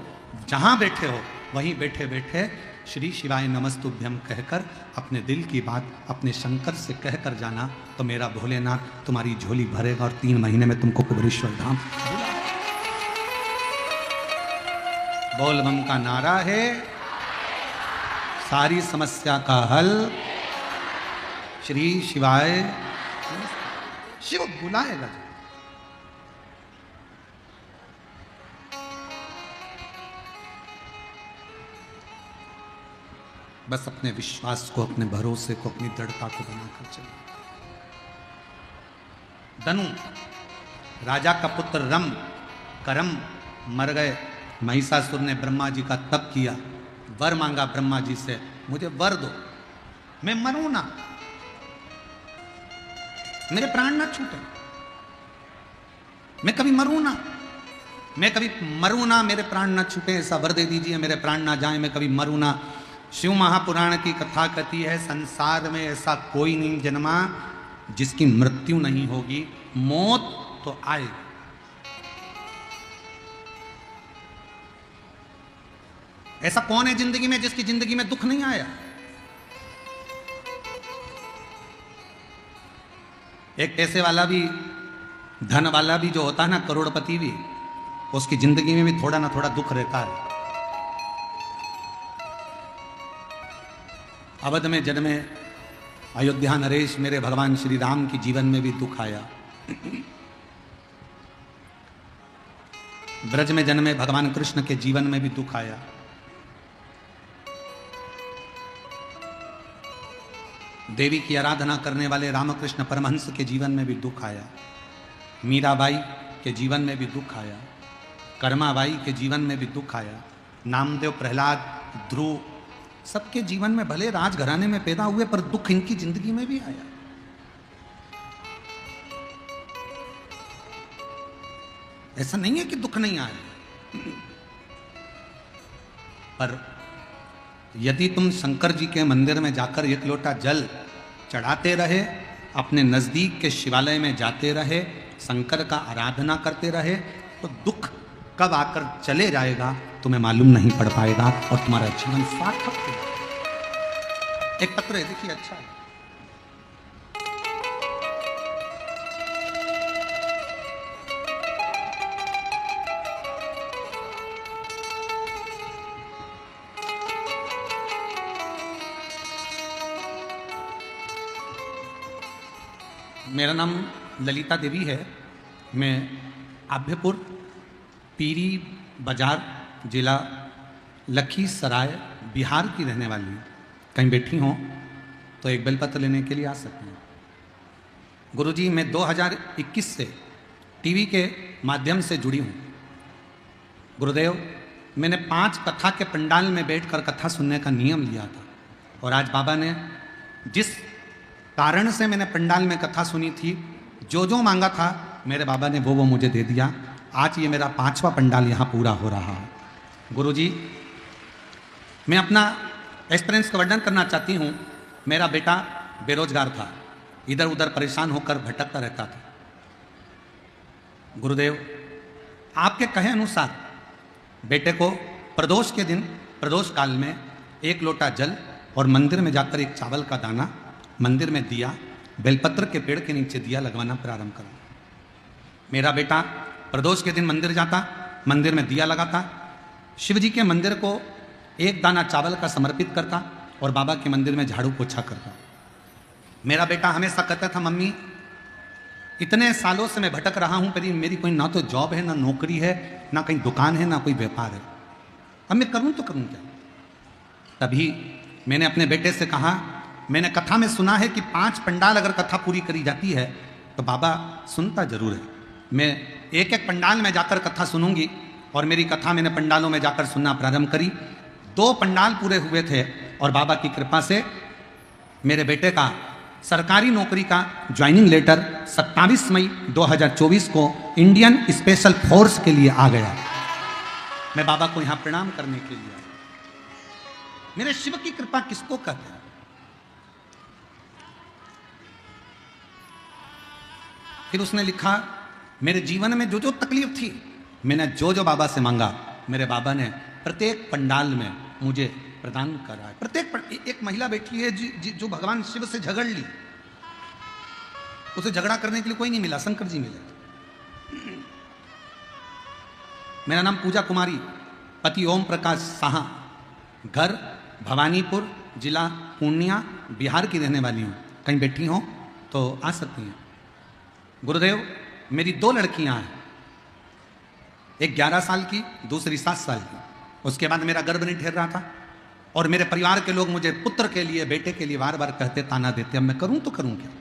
जहां बैठे हो वहीं बैठे बैठे श्री शिवाय नमस्तुभ्यम कहकर अपने दिल की बात अपने शंकर से कहकर जाना, तो मेरा भोलेनाथ तुम्हारी झोली भरेगा और 3 महीने में तुमको कुबेरेश्वर धाम। बोल बम का नारा है, सारी समस्या का हल श्री शिवाय। शिव बुलाएगा। बस अपने विश्वास को, अपने भरोसे को, अपनी दृढ़ता को बनाकर चलिए। धनु राजा का पुत्र रम करम मर गए। महिषासुर ने ब्रह्मा जी का तप किया, वर मांगा ब्रह्मा जी से, मुझे वर दो, मैं मरूं ना, मेरे प्राण ना छूटे, मैं कभी मरूं ना, मैं कभी मरूं ना, मेरे प्राण ना छूटे, ऐसा वर दे दीजिए, मेरे प्राण ना जाए, मैं कभी मरूं ना। शिव महापुराण की कथा कहती है, संसार में ऐसा कोई नहीं जन्मा जिसकी मृत्यु नहीं होगी, मौत तो आएगी। ऐसा कौन है जिंदगी में जिसकी जिंदगी में दुख नहीं आया? एक पैसे वाला भी, धन वाला भी जो होता है ना, करोड़पति भी, उसकी जिंदगी में भी थोड़ा ना थोड़ा दुख रहता है। अवध में जन्मे अयोध्या नरेश मेरे भगवान श्री राम की जीवन में भी दुख आया। ब्रज में जन्मे भगवान कृष्ण के जीवन में भी दुख आया। देवी की आराधना करने वाले रामकृष्ण परमहंस के जीवन में भी दुख आया। मीराबाई के जीवन में भी दुख आया। कर्माबाई के जीवन में भी दुख आया। नामदेव, प्रहलाद, ध्रुव, सबके जीवन में भले राजघराने में पैदा हुए पर दुख इनकी जिंदगी में भी आया। ऐसा नहीं है कि दुख नहीं आया, पर यदि तुम शंकर जी के मंदिर में जाकर 1 लोटा जल चढ़ाते रहे, अपने नजदीक के शिवालय में जाते रहे, शंकर का आराधना करते रहे, तो दुख कब आकर चले जाएगा तुम्हें मालूम नहीं पड़ पाएगा और तुम्हारा जीवन सार्थक होगा। एक पत्र है, देखिए, अच्छा है। मेरा नाम ललिता देवी है। मैं आभ्यपुर पीरी बाजार जिला लखीसराय बिहार की रहने वाली हूँ। कहीं बैठी हों तो एक बेलपत्र लेने के लिए आ सकती हैं। गुरुजी, मैं 2021 से टीवी के माध्यम से जुड़ी हूँ। गुरुदेव, मैंने 5 कथा के पंडाल में बैठकर कथा सुनने का नियम लिया था, और आज बाबा ने जिस कारण से मैंने पंडाल में कथा सुनी थी, जो जो मांगा था मेरे बाबा ने वो मुझे दे दिया। आज ये मेरा 5वां पंडाल यहाँ पूरा हो रहा है। गुरुजी, मैं अपना एक्सपीरियंस का वर्णन करना चाहती हूँ। मेरा बेटा बेरोजगार था, इधर उधर परेशान होकर भटकता रहता था। गुरुदेव, आपके कहे अनुसार बेटे को प्रदोष के दिन, प्रदोष काल में 1 लोटा जल और मंदिर में जाकर 1 चावल का दाना, मंदिर में दिया, बेलपत्र के पेड़ के नीचे दिया लगवाना प्रारंभ करा। मेरा बेटा प्रदोष के दिन मंदिर जाता, मंदिर में दिया लगाता, शिव जी के मंदिर को 1 दाना चावल का समर्पित करता और बाबा के मंदिर में झाड़ू पोछा करता। मेरा बेटा हमेशा कहता था, मम्मी, इतने सालों से मैं भटक रहा हूं, मेरी कोई ना तो जॉब है, ना नौकरी है, ना कहीं दुकान है, ना कोई व्यापार है, अब मैं करूं तो करूं क्या? तभी मैंने अपने बेटे से कहा, मैंने कथा में सुना है कि 5 पंडाल अगर कथा पूरी करी जाती है तो बाबा सुनता जरूर है। मैं एक एक पंडाल में जाकर कथा सुनूंगी, और मेरी कथा मैंने पंडालों में जाकर सुनना प्रारंभ करी। 2 पंडाल पूरे हुए थे और बाबा की कृपा से मेरे बेटे का सरकारी नौकरी का ज्वाइनिंग लेटर 27 मई 2024 को इंडियन स्पेशल फोर्स के लिए आ गया। मैं बाबा को यहां प्रणाम करने के लिए आया। मेरे शिव की कृपा किसको कहते हैं? फिर उसने लिखा, मेरे जीवन में जो जो तकलीफ थी, मैंने जो जो बाबा से मांगा, मेरे बाबा ने प्रत्येक पंडाल में मुझे प्रदान करा है। प्रत्येक एक महिला बैठी है जो भगवान शिव से झगड़ ली, उसे झगड़ा करने के लिए कोई नहीं मिला, शंकर जी मिले। मेरा नाम पूजा कुमारी, पति ओम प्रकाश साहा, घर भवानीपुर, जिला पूर्णिया, बिहार की रहने वाली हूँ। कहीं बैठी हो तो आ सकती हैं। गुरुदेव, मेरी 2 लड़कियां हैं, एक 11 साल की, दूसरी 7 साल की। उसके बाद मेरा गर्भ नहीं ठहर रहा था, और मेरे परिवार के लोग मुझे पुत्र के लिए, बेटे के लिए बार बार कहते, ताना देते। अब मैं करूं तो करूं क्या?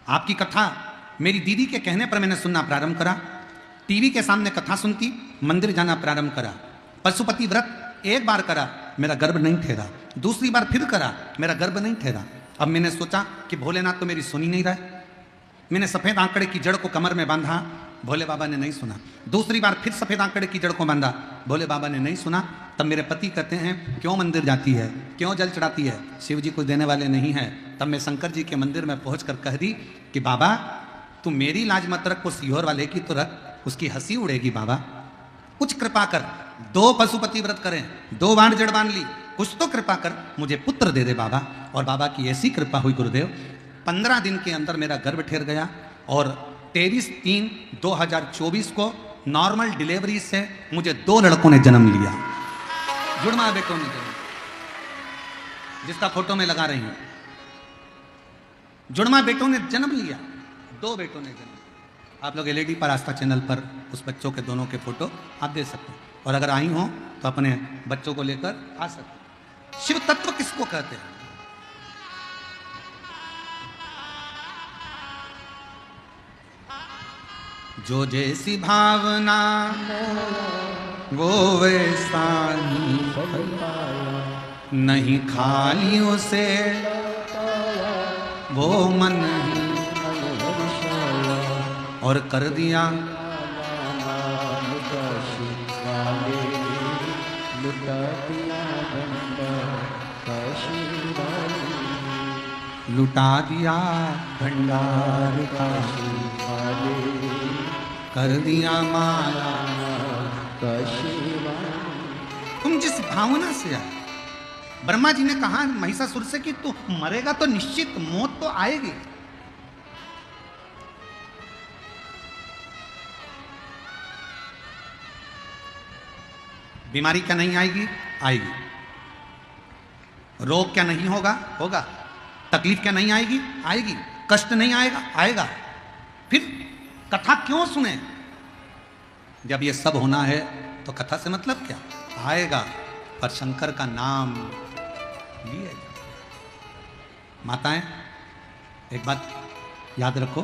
आपकी कथा मेरी दीदी के कहने पर मैंने सुनना प्रारंभ करा। टीवी के सामने कथा सुनती, मंदिर जाना प्रारंभ करा। पशुपति व्रत एक बार करा, मेरा गर्भ नहीं ठहरा। दूसरी बार फिर करा, मेरा गर्भ नहीं ठहरा। अब मैंने सोचा कि भोलेनाथ तो मेरी सुनी नहीं रहा है। मैंने सफेद आंकड़े की जड़ को कमर में बांधा, भोले बाबा ने नहीं सुना। दूसरी बार फिर सफेद आंकड़े की जड़ को बांधा, भोले बाबा ने नहीं सुना। तब मेरे पति कहते हैं, क्यों मंदिर जाती है, क्यों जल चढ़ाती है, शिव जी कुछ देने वाले नहीं है। तब मैं शंकर जी के मंदिर में पहुंचकर कह दी कि बाबा तू मेरी लाज मत रख, वो सीहोर वाले की तो रख, उसकी हंसी उड़ेगी। बाबा कुछ कृपा कर, 2 पशुपति व्रत करें, 2 बार जड़ बांध ली, कुछ तो कृपा कर, मुझे पुत्र दे दे बाबा। और बाबा की ऐसी कृपा हुई गुरुदेव, 15 दिन के अंदर मेरा गर्भ ठहर गया, और 23/3/2024 को नॉर्मल डिलीवरी से मुझे 2 लड़कों ने जन्म लिया। जुड़वा बेटों ने जन्म, जिसका फोटो में लगा रही हूं, जुड़वा बेटों ने जन्म लिया, 2 बेटों ने जन्म। आप लोग एलईडी पर आस्था चैनल पर उस बच्चों के दोनों के फोटो आप दे सकते हैं, और अगर आई हो तो अपने बच्चों को लेकर आ सकते हैं। शिव तत्व किसको कहते हैं? जो जैसी भावना वो वैसा ही नहीं, खालियों से वो मन ही, और कर दिया लुटा दिया भंडार काशी वाले, कर दिया माया काशी वाले। तुम जिस भावना से आए, ब्रह्मा जी ने कहा महिषासुर से कि तू मरेगा तो निश्चित, मौत तो आएगी। बीमारी क्या नहीं आएगी? आएगी। रोग क्या नहीं होगा? होगा। तकलीफ क्या नहीं आएगी? आएगी। कष्ट नहीं आएगा? आएगा। फिर कथा क्यों सुने? जब ये सब होना है तो कथा से मतलब क्या? आएगा, पर शंकर का नाम लिए। माताएं, एक बात याद रखो,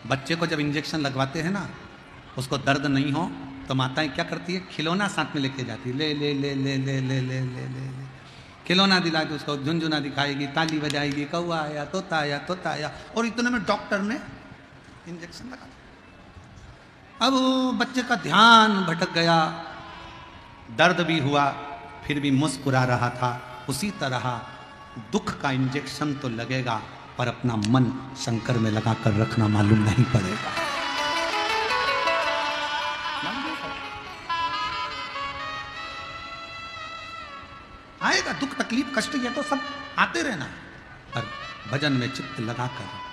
बच्चे को जब इंजेक्शन लगवाते हैं ना, उसको दर्द नहीं हो तो माताएं क्या करती है? खिलौना साथ में लेके जाती है। ले ले ले ले ले ले ले ले ले खिलौना दिला के उसको झुनझुना दिखाएगी, ताली बजाएगी, कौआ आया, तोता आया, तोता आया, और इतने में डॉक्टर ने इंजेक्शन लगा। अब बच्चे का ध्यान भटक गया, दर्द भी हुआ, फिर भी मुस्कुरा रहा था। उसी तरह दुख का इंजेक्शन तो लगेगा, पर अपना मन शंकर में लगाकर रखना मालूम नहीं पड़ेगा। आएगा दुख, तकलीफ, कष्ट, ये तो सब आते रहना, पर भजन में चित्त लगाकर।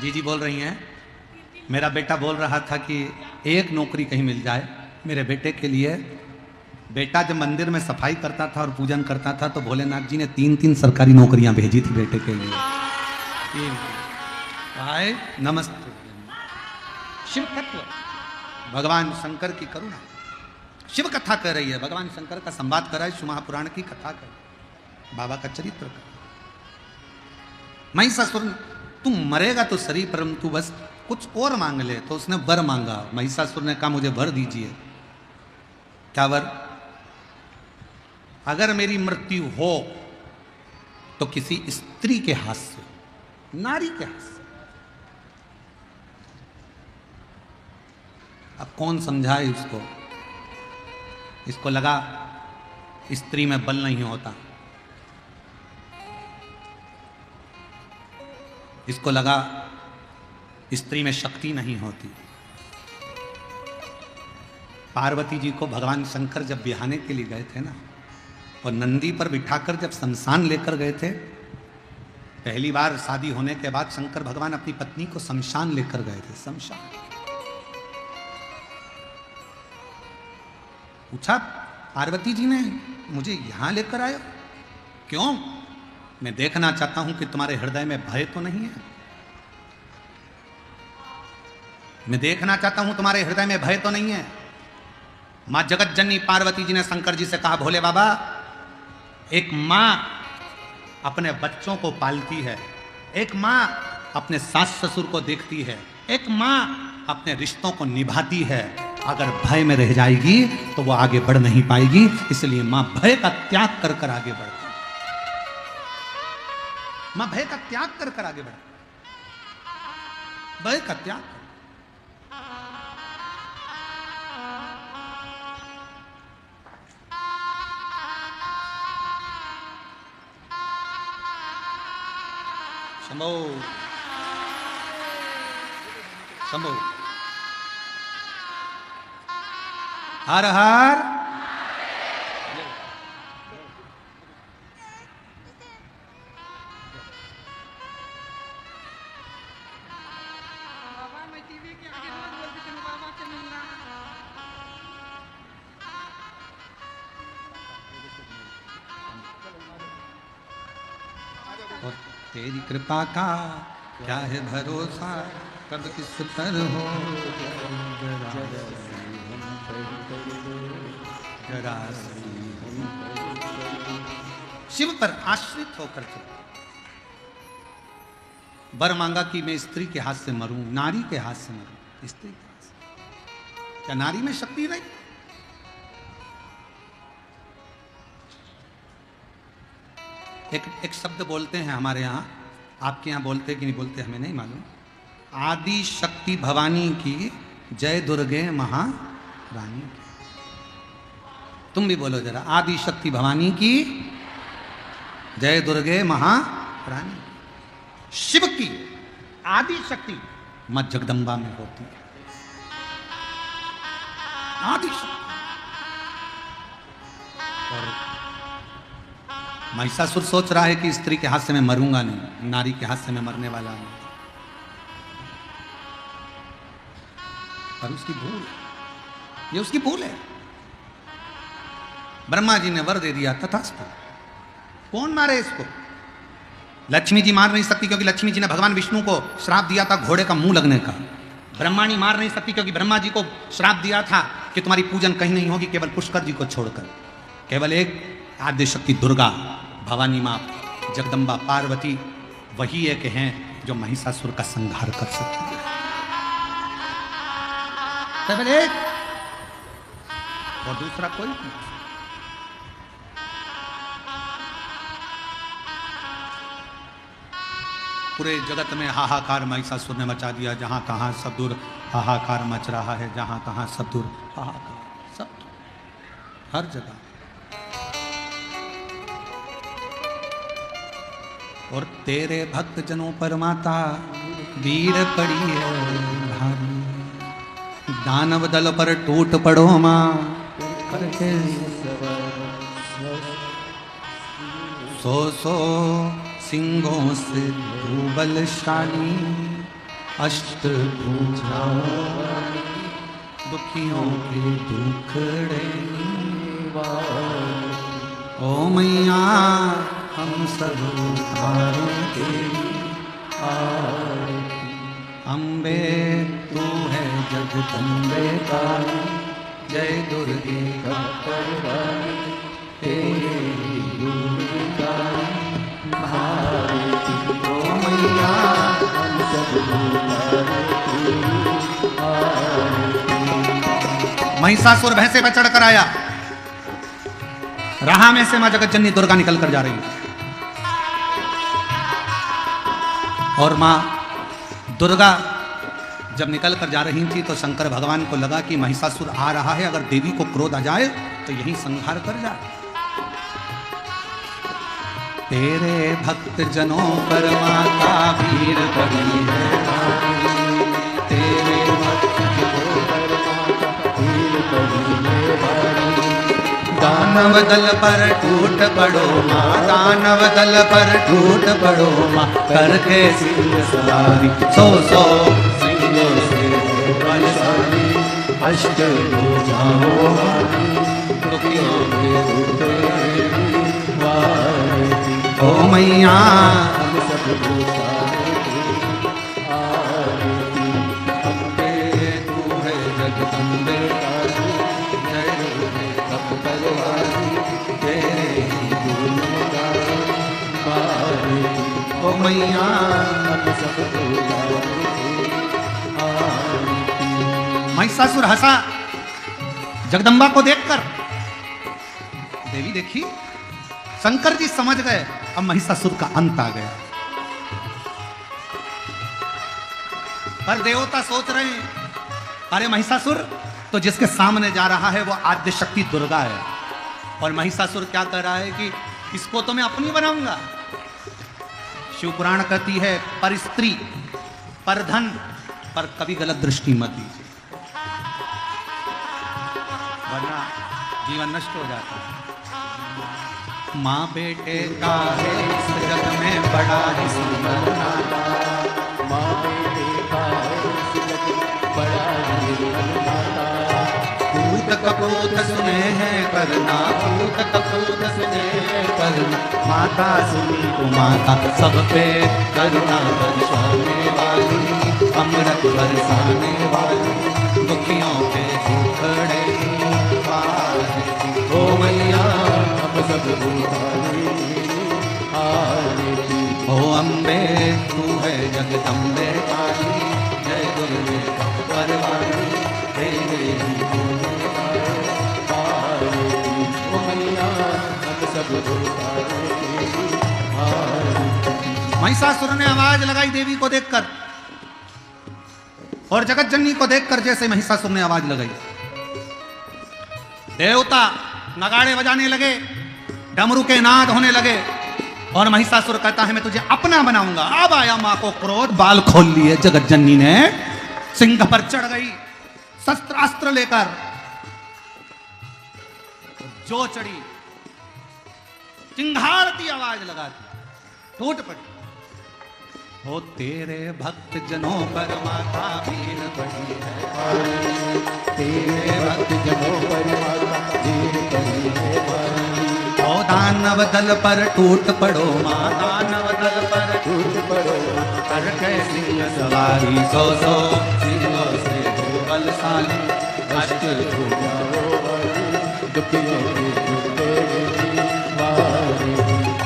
जी बोल रही हैं। मेरा बेटा बोल रहा था कि एक नौकरी कहीं मिल जाए मेरे बेटे के लिए। बेटा जब मंदिर में सफाई करता था और पूजन करता था तो भोलेनाथ जी ने 3-3 सरकारी नौकरियां भेजी थी बेटे के लिए। हाय नमस्ते। शिव तत्व भगवान शंकर की करुणा। शिव कथा कर रही है, भगवान शंकर का संवाद कर रहा है, शिव महापुराण की कथा कर, बाबा का चरित्र कर। महिषासुर, तू मरेगा तो सही, परंतु बस कुछ और मांग ले। तो उसने वर मांगा। महिषासुर ने कहा मुझे वर दीजिए। क्या वर? अगर मेरी मृत्यु हो तो किसी स्त्री के हाथ से, नारी के हाथ से। अब कौन समझाए इसको? इसको लगा स्त्री में बल नहीं होता, इसको लगा स्त्री में शक्ति नहीं होती। पार्वती जी को भगवान शंकर जब बिहाने के लिए गए थे ना, और नंदी पर बिठाकर जब शमशान लेकर गए थे, पहली बार शादी होने के बाद शंकर भगवान अपनी पत्नी को शमशान लेकर गए थे। शमशान पूछा पार्वती जी ने, मुझे यहां लेकर आए क्यों? मैं देखना चाहता हूं कि तुम्हारे हृदय में भय तो नहीं है। मैं देखना चाहता हूं तुम्हारे हृदय में भय तो नहीं है। मां जगत जननी पार्वती जी ने शंकर जी से कहा, भोले बाबा, एक मां अपने बच्चों को पालती है, एक मां अपने सास ससुर को देखती है, एक मां अपने रिश्तों को निभाती है। अगर भय में रह जाएगी तो वो आगे बढ़ नहीं पाएगी, इसलिए मां भय का त्याग कर कर आगे बढ़ती है। मां भय का त्याग कर कर आगे बढ़ती, भय का त्याग। शंभो शंभो, हर हर। और तेरी कृपा का क्या है भरोसा, कब किस पर हो जरा। शिव पर आश्रित होकर चलो। वर मांगा कि मैं स्त्री के हाथ से मरूं, नारी के हाथ से मरूं। स्त्री के हाथ से क्या नारी में शक्ति नहीं? एक शब्द बोलते हैं हमारे यहाँ, आपके यहाँ बोलते कि नहीं बोलते हमें नहीं मालूम। आदि शक्ति भवानी की जय दुर्गे महारानी की। तुम भी बोलो जरा, आदि शक्ति भवानी की जय दुर्गे महारानी। शिव की आदि शक्ति मां जगदम्बा में होती है। आदि शक्ति। और महिषासुर सोच रहा है कि स्त्री के हाथ से मैं मरूंगा नहीं, नारी के हाथ से मैं मरने वाला नहीं। पर उसकी भूल, ये उसकी भूल है। ब्रह्मा जी ने वर दे दिया, तथास्तु। कौन मारे इसको? लक्ष्मी जी मार नहीं सकती, क्योंकि लक्ष्मी जी ने भगवान विष्णु को श्राप दिया था घोड़े का मुंह लगने का। ब्रह्मा जी मार नहीं सकती, क्योंकि ब्रह्मा जी को श्राप दिया था कि तुम्हारी पूजन कहीं नहीं होगी केवल पुष्कर जी को छोड़कर। केवल एक आद्य शक्ति दुर्गा, भवानी मां, जगदम्बा, पार्वती, वही एक हैं जो महिषासुर का संहार कर सकती है। केवल एक, और दूसरा कोई नहीं। पूरे जगत में हाहाकार महिषासुर ने मचा दिया। जहां तहां सब दूर हाहाकार मच रहा है, जहां तहां सब दूर हाहाकार, सब हर जगह। और तेरे भक्त जनों पर माता वीर पड़ी है भारी, दानव दल पर टूट पड़ो मां करके सो सिंहों से तू बलशाली, अष्टभुजा दुखियों के दुखड़े निवार। ओ मैया हम सब उद्धार तेरी आरती। अम्बे तू है जगदम्बे काली, जय दुर्गे कपरवाली, तेरे रूप का भारती ओ मैया हम सब पुकारती आरती। महिषासुर भैंसे पर चढ़कर आया। राह में से मां जगत जननी दुर्गा निकल कर जा रही है और मां दुर्गा जब निकल कर जा रही थी तो शंकर भगवान को लगा कि महिषासुर आ रहा है, अगर देवी को क्रोध आ जाए तो यही संहार कर जाए। तेरे भक्त जनों पर माता वीर बड़ी है, तेरे भक्त जनों पर माता वीर बड़ी है भारी। दानव दल पर टूट पड़ो माँ, दानव दल पर टूट पड़ो माँ, करके सिंह सवारी सो सो सिंहों से बलशाली, अष्ट भुजाओं वाली, दुखियों के दुख वारती। ओ मैया हम सब पुकारते आरती। अम्बे तू है जगदम्बे काली, जय दुर्गे कपरवाली, तेरे गुणगान गाती। ओ मैया हम सब पुकारते आरती। महिषासुर हंसा जगदम्बा को देखकर। देवी देखी, शंकर जी समझ गए अब महिषासुर का अंत आ गया। पर देवता सोच रहे हैं अरे महिषासुर तो जिसके सामने जा रहा है वो आद्य शक्ति दुर्गा है, और महिषासुर क्या कर रहा है कि इसको तो मैं अपनी बनाऊंगा। शिव पुराण कहती है पर स्त्री पर धन पर कभी गलत दृष्टि मत दीजिए, वरना जीवन नष्ट हो जाता है। माँ बेटे का है इस जग में बड़ा ही सुंदर नाता, माँ बेटे का इस जग में बड़ा ही नाता। पूत कपूत सुने हैं करना, पूत कपूत सुने हैं करना, माता सुनी को माता सब पे करुणा बरसाने वाली, अमृत बरसाने वाली, दुखियों के दुखड़े पारती। ओ मैया हम सब पुकारते आरती। ओ अम्बे तू है जगदम्बे काली, जय दुर्गे कपरवाली, तेरे आरती। ओ मैया हम सब पुकारते आरती। महिषासुर ने आवाज लगाई देवी को देखकर, और जगत जननी को देखकर जैसे महिषासुर ने आवाज लगाई, देवता नगाड़े बजाने लगे, डमरू के नाद होने लगे, और महिषासुर कहता है मैं तुझे अपना बनाऊंगा। अब आया मां को क्रोध, बाल खोल लिए जगत जननी ने, सिंह पर चढ़ गई शस्त्रास्त्र लेकर, जो चढ़ी चिंघाड़ती आवाज लगाती, टूट पड़ी। हो तेरे भक्त जनों पर माता वीर बड़ी है, तेरे भक्त जनों पर माता वीर बड़ी है भारी। ओ दानव दल पर टूट पड़ो माँ, दानव दल पर टूट पड़ो करके सिंह सवारी सो सो सिंहों से हो बलशाली, अष्ट भुजाओं वाली, दुखियों की दुखड़े वारी।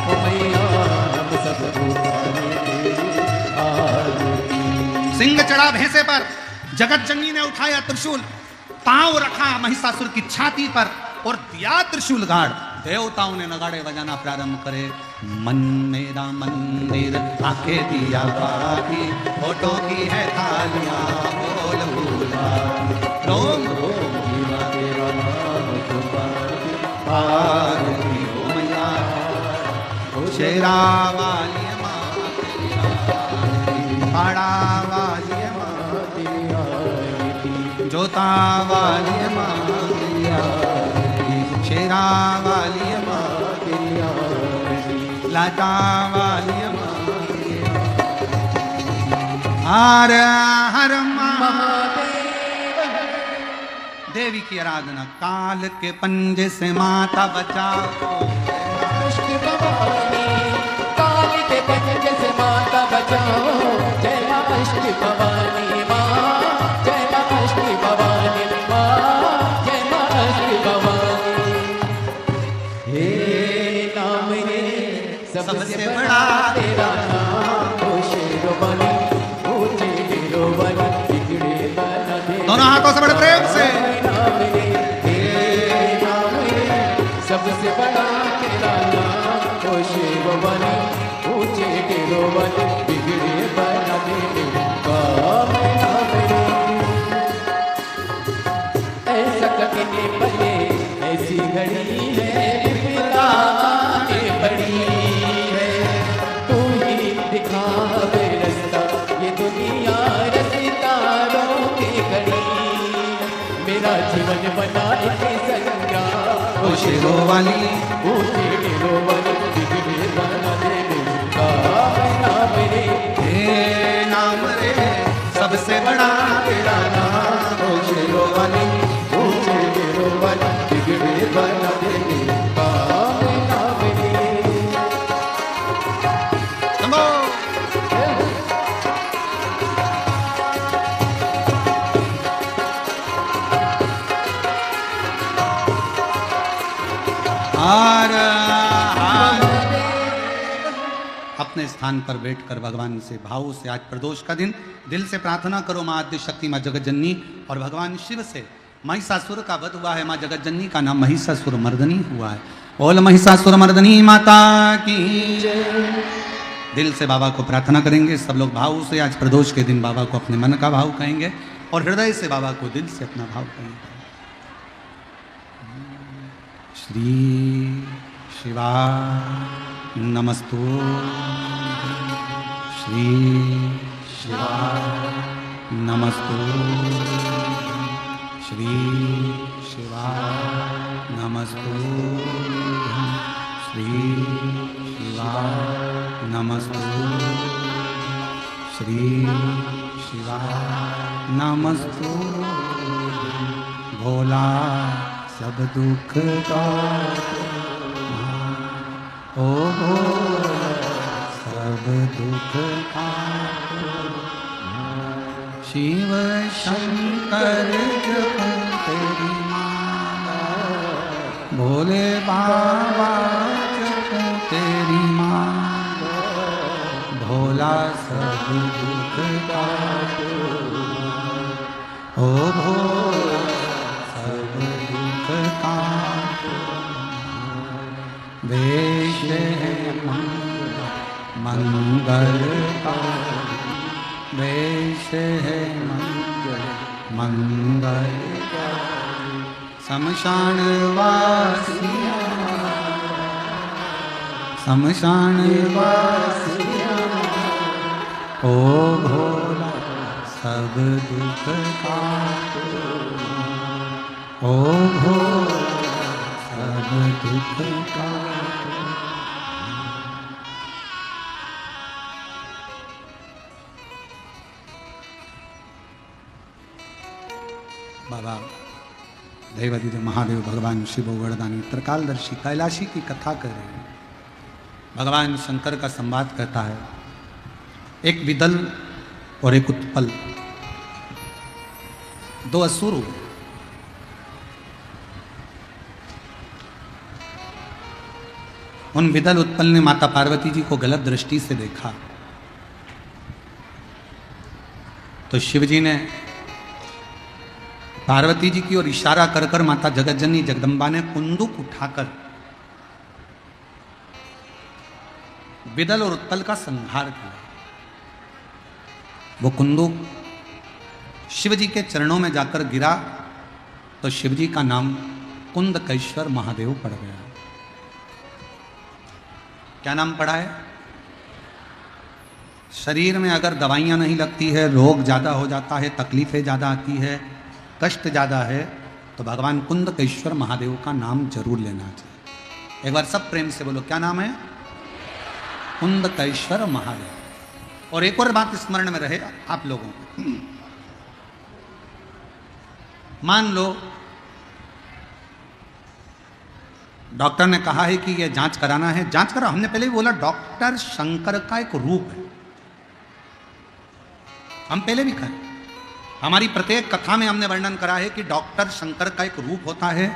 ओ मैया हम सब पुकारते आरती। सिंह चढ़ा भैंसे पर, जगत जननी ने उठाया त्रिशूल, पांव रखा महिषासुर की छाती पर और दिया त्रिशूल गाड़। देवताओं ने नगाड़े बजाना प्रारंभ करे, मन मेरा मंदिर आंखें दिया बाकी, फोटो की है थालियां बोल भूला, रोम रोम जीवा तेरा नाम पुकारती, आरती हो मैया शेरा वाली माँ तेरी आरती, पाड़ा वाली माँ तेरी आरती। जोता वाली माँ तेरी आरती, शेरा वाली माँ तेरी आरती। लाटा वाली माँ तेरी आरती। हर हर महादेव। देवी की आराधना। काल के पंजे से माता बचाओ, अष्ट भवानी, काल के पंजे से माता बचाओ, जय अष्ट भवानी। सबसे बड़ा तेरा नाम ओ शेरवाली, ऊंचे दिलों वाली बिगड़े बना दे। दोनों हाथों से बड़े प्रेम से। सबसे बड़ा तेरा नाम ओ शेरवाली, ऊंचे दिलों वाली बिगड़े बना दे। ऐसा कटने पले ऐसी घड़ी है, विपदा आने बड़ी है। तू ही दिखावे रास्ता, ये दुनिया रस्तारों की घड़ी। मेरा जीवन बना एक संग्राम ओ शेरवाली, ऊंचे दिलों वाली बिगड़े बना दे। नाम रे हे नाम रे, सबसे बड़ा तेरा नाम ओ शेरवाली, ऊंचे दिलों वाली बिगड़े बना दे। नाम रे नमो। हर हर। अपने स्थान पर बैठकर भगवान से भाव से, आज प्रदोष का दिन, दिल से प्रार्थना करो माँ आद्य शक्ति, माँ जगत जननी और भगवान शिव से। महिषासुर का वध हुआ है, माँ जगत जननी का नाम महिषासुर मर्दनी हुआ है। बोल महिषासुर मर्दनी माता की। दिल से बाबा को प्रार्थना करेंगे सब लोग भाव से। आज प्रदोष के दिन बाबा को अपने मन का भाव कहेंगे और हृदय से बाबा को दिल से अपना भाव कहेंगे। श्री शिवा नमस्तु, श्री शिवा नमस्तु, श्री शिवा नमस्तु, श्री शिवा नमस्तु, श्री शिवा नमस्तु। भोला सब दुख का ओ भोला सब दुख का शिव शंकर जप तेरी माला, भोले बाबा जप तेरी माला, भोला सब दुख का ओ भोला सब दुख का वेश है मंगल का, वेश है मंगल का। शमशान वासिया, शमशान वासिया, ओ भोला सब दुख का ओ भोला सब दुख का। बाबा देवाधिदेव महादेव भगवान शिव वरदानी त्रिकालदर्शी कैलाशी की कथा कर रहे हैं। भगवान शंकर का संवाद कहता है, एक विदल और एक उत्पल, दो असुर हुए। उन विदल उत्पल ने माता पार्वती जी को गलत दृष्टि से देखा, तो शिव जी ने पार्वती जी की ओर इशारा कर कर माता जगतजननी जगदम्बा ने कुंदुक उठाकर विदल और उत्पल का संहार किया। वो कुंदुक शिव जी के चरणों में जाकर गिरा तो शिव जी का नाम कुंदकेश्वर महादेव पड़ गया। क्या नाम पड़ा है? शरीर में अगर दवाइयां नहीं लगती है, रोग ज्यादा हो जाता है, तकलीफें ज्यादा आती है, कष्ट ज्यादा है, तो भगवान कुंदकेश्वर महादेव का नाम जरूर लेना चाहिए। एक बार सब प्रेम से बोलो, क्या नाम है? कुंदकेश्वर महादेव। और एक और बात स्मरण में रहे आप लोगों को, मान लो डॉक्टर ने कहा है कि ये जांच कराना है, जांच करो। हमने पहले भी बोला डॉक्टर शंकर का एक रूप है, हम पहले भी कहें, हमारी प्रत्येक कथा में हमने वर्णन करा है कि डॉक्टर शंकर का एक रूप होता है।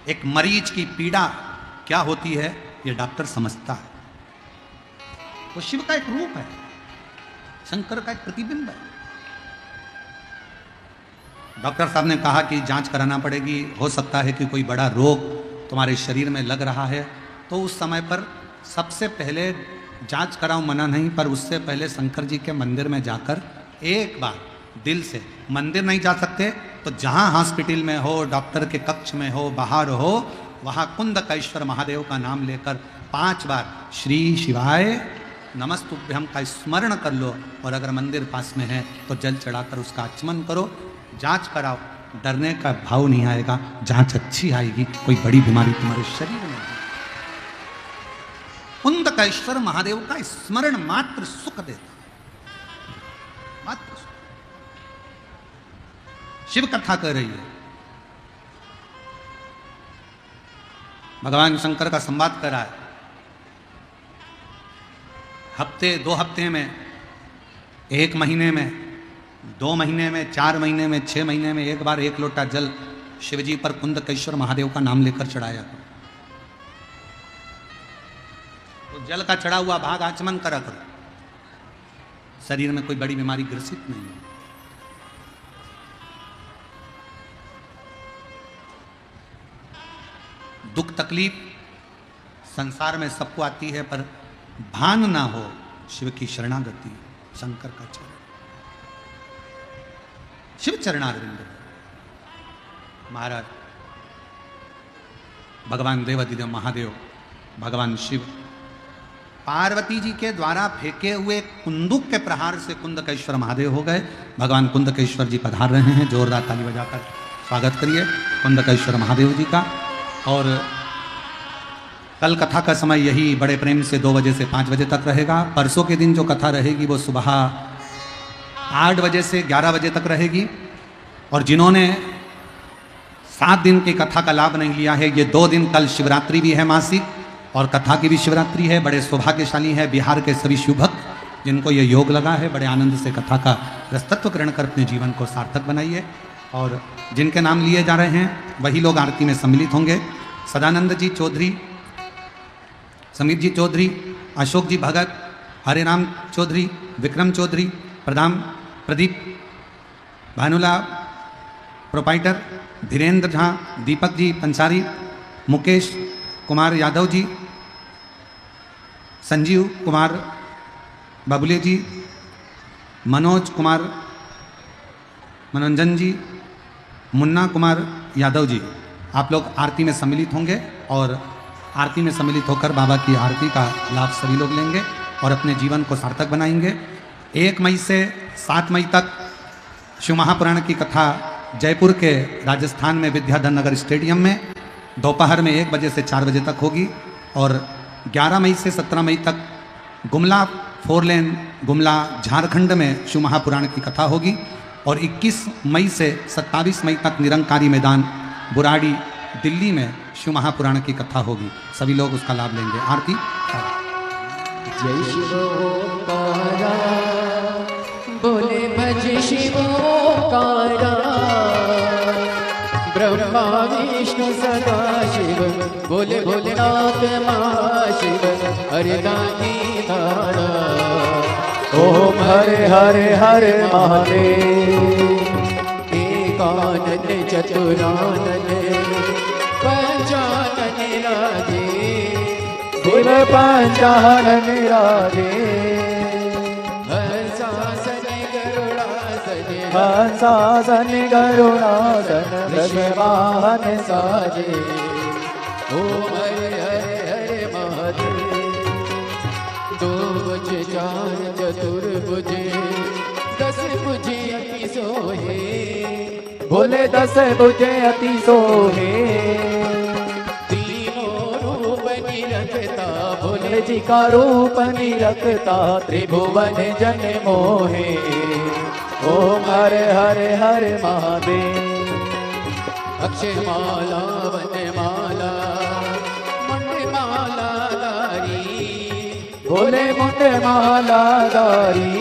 एक मरीज की पीड़ा क्या होती है ये डॉक्टर समझता है। वो शिव का एक रूप है, शंकर का एक प्रतिबिंब है। डॉक्टर साहब ने कहा कि जांच कराना पड़ेगी, हो सकता है कि कोई बड़ा रोग तुम्हारे शरीर में लग रहा है। तो उस समय पर सबसे पहले जांच कराओ, मना नहीं, पर उससे पहले शंकर जी के मंदिर में जाकर एक बार दिल से, मंदिर नहीं जा सकते तो जहां हॉस्पिटल में हो, डॉक्टर के कक्ष में हो, बाहर हो, वहां कुंदकेश्वर महादेव का नाम लेकर 5 बार श्री शिवाय नमस्तुभ्यम का स्मरण कर लो। और अगर मंदिर पास में है तो जल चढ़ाकर उसका आचमन करो, जांच कराओ। डरने का भाव नहीं आएगा, जांच अच्छी आएगी, कोई बड़ी बीमारी तुम्हारे शरीर में नहीं। कुंदकेश्वर महादेव का स्मरण मात्र सुख देता, मात्र सुख। शिव कथा कर रही है, भगवान शंकर का संवाद कर रहा है। हफ्ते 2 हफ्ते में, 1 महीने में, 2 महीने में, 4 महीने में, 6 महीने में एक बार 1 लोटा जल शिवजी पर कुंदकेश्वर महादेव का नाम लेकर चढ़ाया करो। तो जल का चढ़ा हुआ भाग आचमन करा करो, शरीर में कोई बड़ी बीमारी ग्रसित नहीं है। दुख तकलीफ संसार में सबको आती है, पर भान ना हो शिव की शरणागति, शंकर का चरण, शिव चरणारविंद। महाराज भगवान देवाधिदेव महादेव, भगवान शिव पार्वती जी के द्वारा फेंके हुए कुंदुक के प्रहार से कुंदकेश्वर महादेव हो गए। भगवान कुंदकेश्वर जी पधार रहे हैं, जोरदार ताली बजाकर स्वागत करिए कुंदकेश्वर महादेव जी का। और कल कथा का समय यही बड़े प्रेम से 2 बजे से 5 बजे तक रहेगा। परसों के दिन जो कथा रहेगी वो सुबह 8 बजे से 11 बजे तक रहेगी। और जिन्होंने 7 दिन की कथा का लाभ नहीं लिया है, ये 2 दिन, कल शिवरात्रि भी है मासिक और कथा की भी शिवरात्रि है। बड़े सौभाग्यशाली है बिहार के सभी शुभ भक्त जिनको ये योग लगा है, बड़े आनंद से कथा का रसतत्व ग्रहण कर अपने जीवन को सार्थक बनाइए। और जिनके नाम लिए जा रहे हैं वही लोग आरती में सम्मिलित होंगे। सदानंद जी चौधरी, समीर जी चौधरी, अशोक जी भगत, हरे राम चौधरी, विक्रम चौधरी, प्रदीप भानुला प्रोपाइटर, धीरेन्द्र झा, दीपक जी पंसारी, मुकेश कुमार यादव जी, संजीव कुमार बाबुले जी, मनोज कुमार मनोरंजन जी, मुन्ना कुमार यादव जी, आप लोग आरती में सम्मिलित होंगे और आरती में सम्मिलित होकर बाबा की आरती का लाभ सभी लोग लेंगे और अपने जीवन को सार्थक बनाएंगे। 1 मई से 7 मई तक शिव महापुराण की कथा जयपुर के राजस्थान में विद्याधर नगर स्टेडियम में दोपहर में 1 बजे से 4 बजे तक होगी। और 11 मई से 17 मई तक गुमला 4 लेन गुमला झारखंड में शिव महापुराण की कथा होगी। और 21 मई से 27 मई तक निरंकारी मैदान बुराड़ी दिल्ली में शिव महापुराण की कथा होगी। सभी लोग उसका लाभ लेंगे। आरती। जय शिव ओंकारा, बोले भज शिव ओंकारा, ब्रह्मा विष्णु सदा शिव, बोले भोलेनाथ महाशिव, हरे दानी धारा। ओम हरे हरे हरे महादेव, एकानन चतुरानन पंचानन राधे, शिव पंचानन राधे। हंसासन गरुड़ासन, हंसासन गरुड़ासन, वृषवाहन साजे। ओम हरे हरे हरे महादेव, 2 भुज 4 चतुर्भुज, 10 भुज अति सोहे, बोले 10 भुज अति सोहे। तीनों रूप निरखता, भोले जी का रूप निरखता, त्रिभुवन जन मोहे। ओम हरे हरे हरे महादेव, अक्षय माला वनमाला, मुंडमाला धारी, भोले मुंडमाला धारी।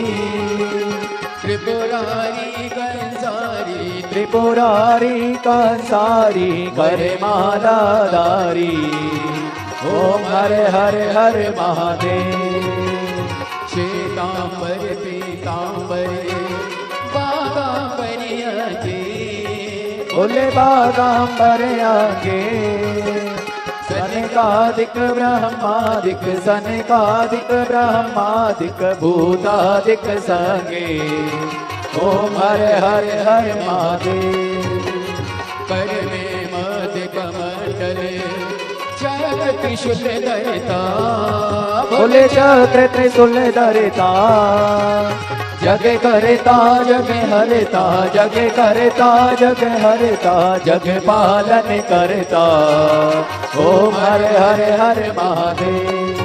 त्रिपुरारी कंसारी, त्रिपुरारी कंसारी, करे माला धारी। हरे हरे हरे महादेव। श्वेतांबर पीतांबर बागांबर आगे, बोले बागांबर आगे। सनकादिक ब्रह्मादिक सनकादिक ब्रह्मादिक भूतादिक संगे, ओम हरे हरे हरे महादेव। कर में मध्य कमंडल चक्र त्रिशूल धरता, बोले चक्र त्रिशूल धरता। जग करता जग हरता, जग करता जग हरता, जग पालन करता, ओम हरे हरे हरे महादेव।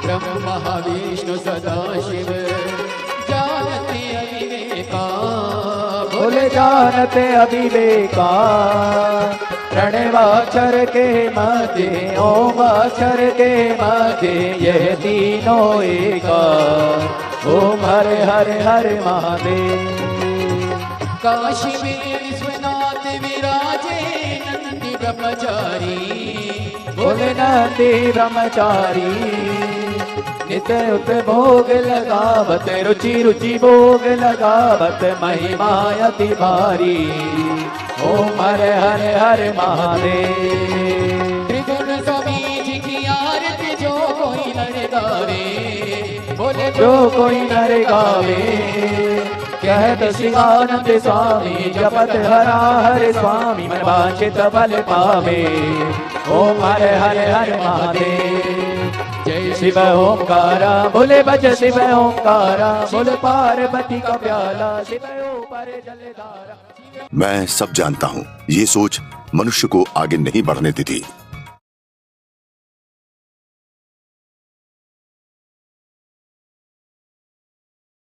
ब्रह्मा विष्णु सदा शिव जानते अविवेका, बोले जानते अविवेका। प्रणवाक्षर के मध्य ओम अक्षर के मध्य, यह तीनों एका, ओम हरे हरे हरे महादेव। काशी में विश्वनाथ विराजे नंदी ब्रह्मचारी, बोले नंदी ब्रह्मचारी। नित्य उत भोग लगावत रुचि रुचि भोग लगावत, महिमा अति भारी, ओम हरे हरे हरे महादेव। त्रिगुण स्वामी जी की आरती जो कोई नर गावे, बोले जो कोई नर गावे। कहत शिवानंद स्वामी जपत हरा हरे स्वामी, मन वांछित फल पावे, ओम हरे हरे हरे महादेव। जय शिव ओंकारा, बोले बज शिव ओंकारा, बोले पार्वती का प्याला, शिव ऊपर जलधारा। मैं सब जानता हूँ, ये सोच मनुष्य को आगे नहीं बढ़ने देती।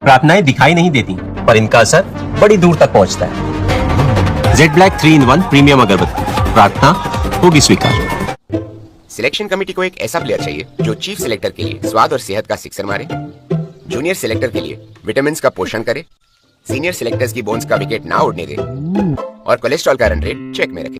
प्रार्थनाएं दिखाई नहीं देती, पर इनका असर बड़ी दूर तक पहुंचता है। जेड ब्लैक 3-in-1 प्रीमियम अगरबत्ती, प्रार्थना होगी स्वीकार। सिलेक्शन कमेटी को एक ऐसा प्लेयर चाहिए जो चीफ सिलेक्टर के लिए स्वाद और सेहत का सिक्सर मारे, जूनियर सिलेक्टर के लिए विटामिन्स का पोषण करे, सीनियर सिलेक्टर्स की बोन्स का विकेट ना उड़ने दे और कोलेस्ट्रॉल का रन रेट चेक में रखे।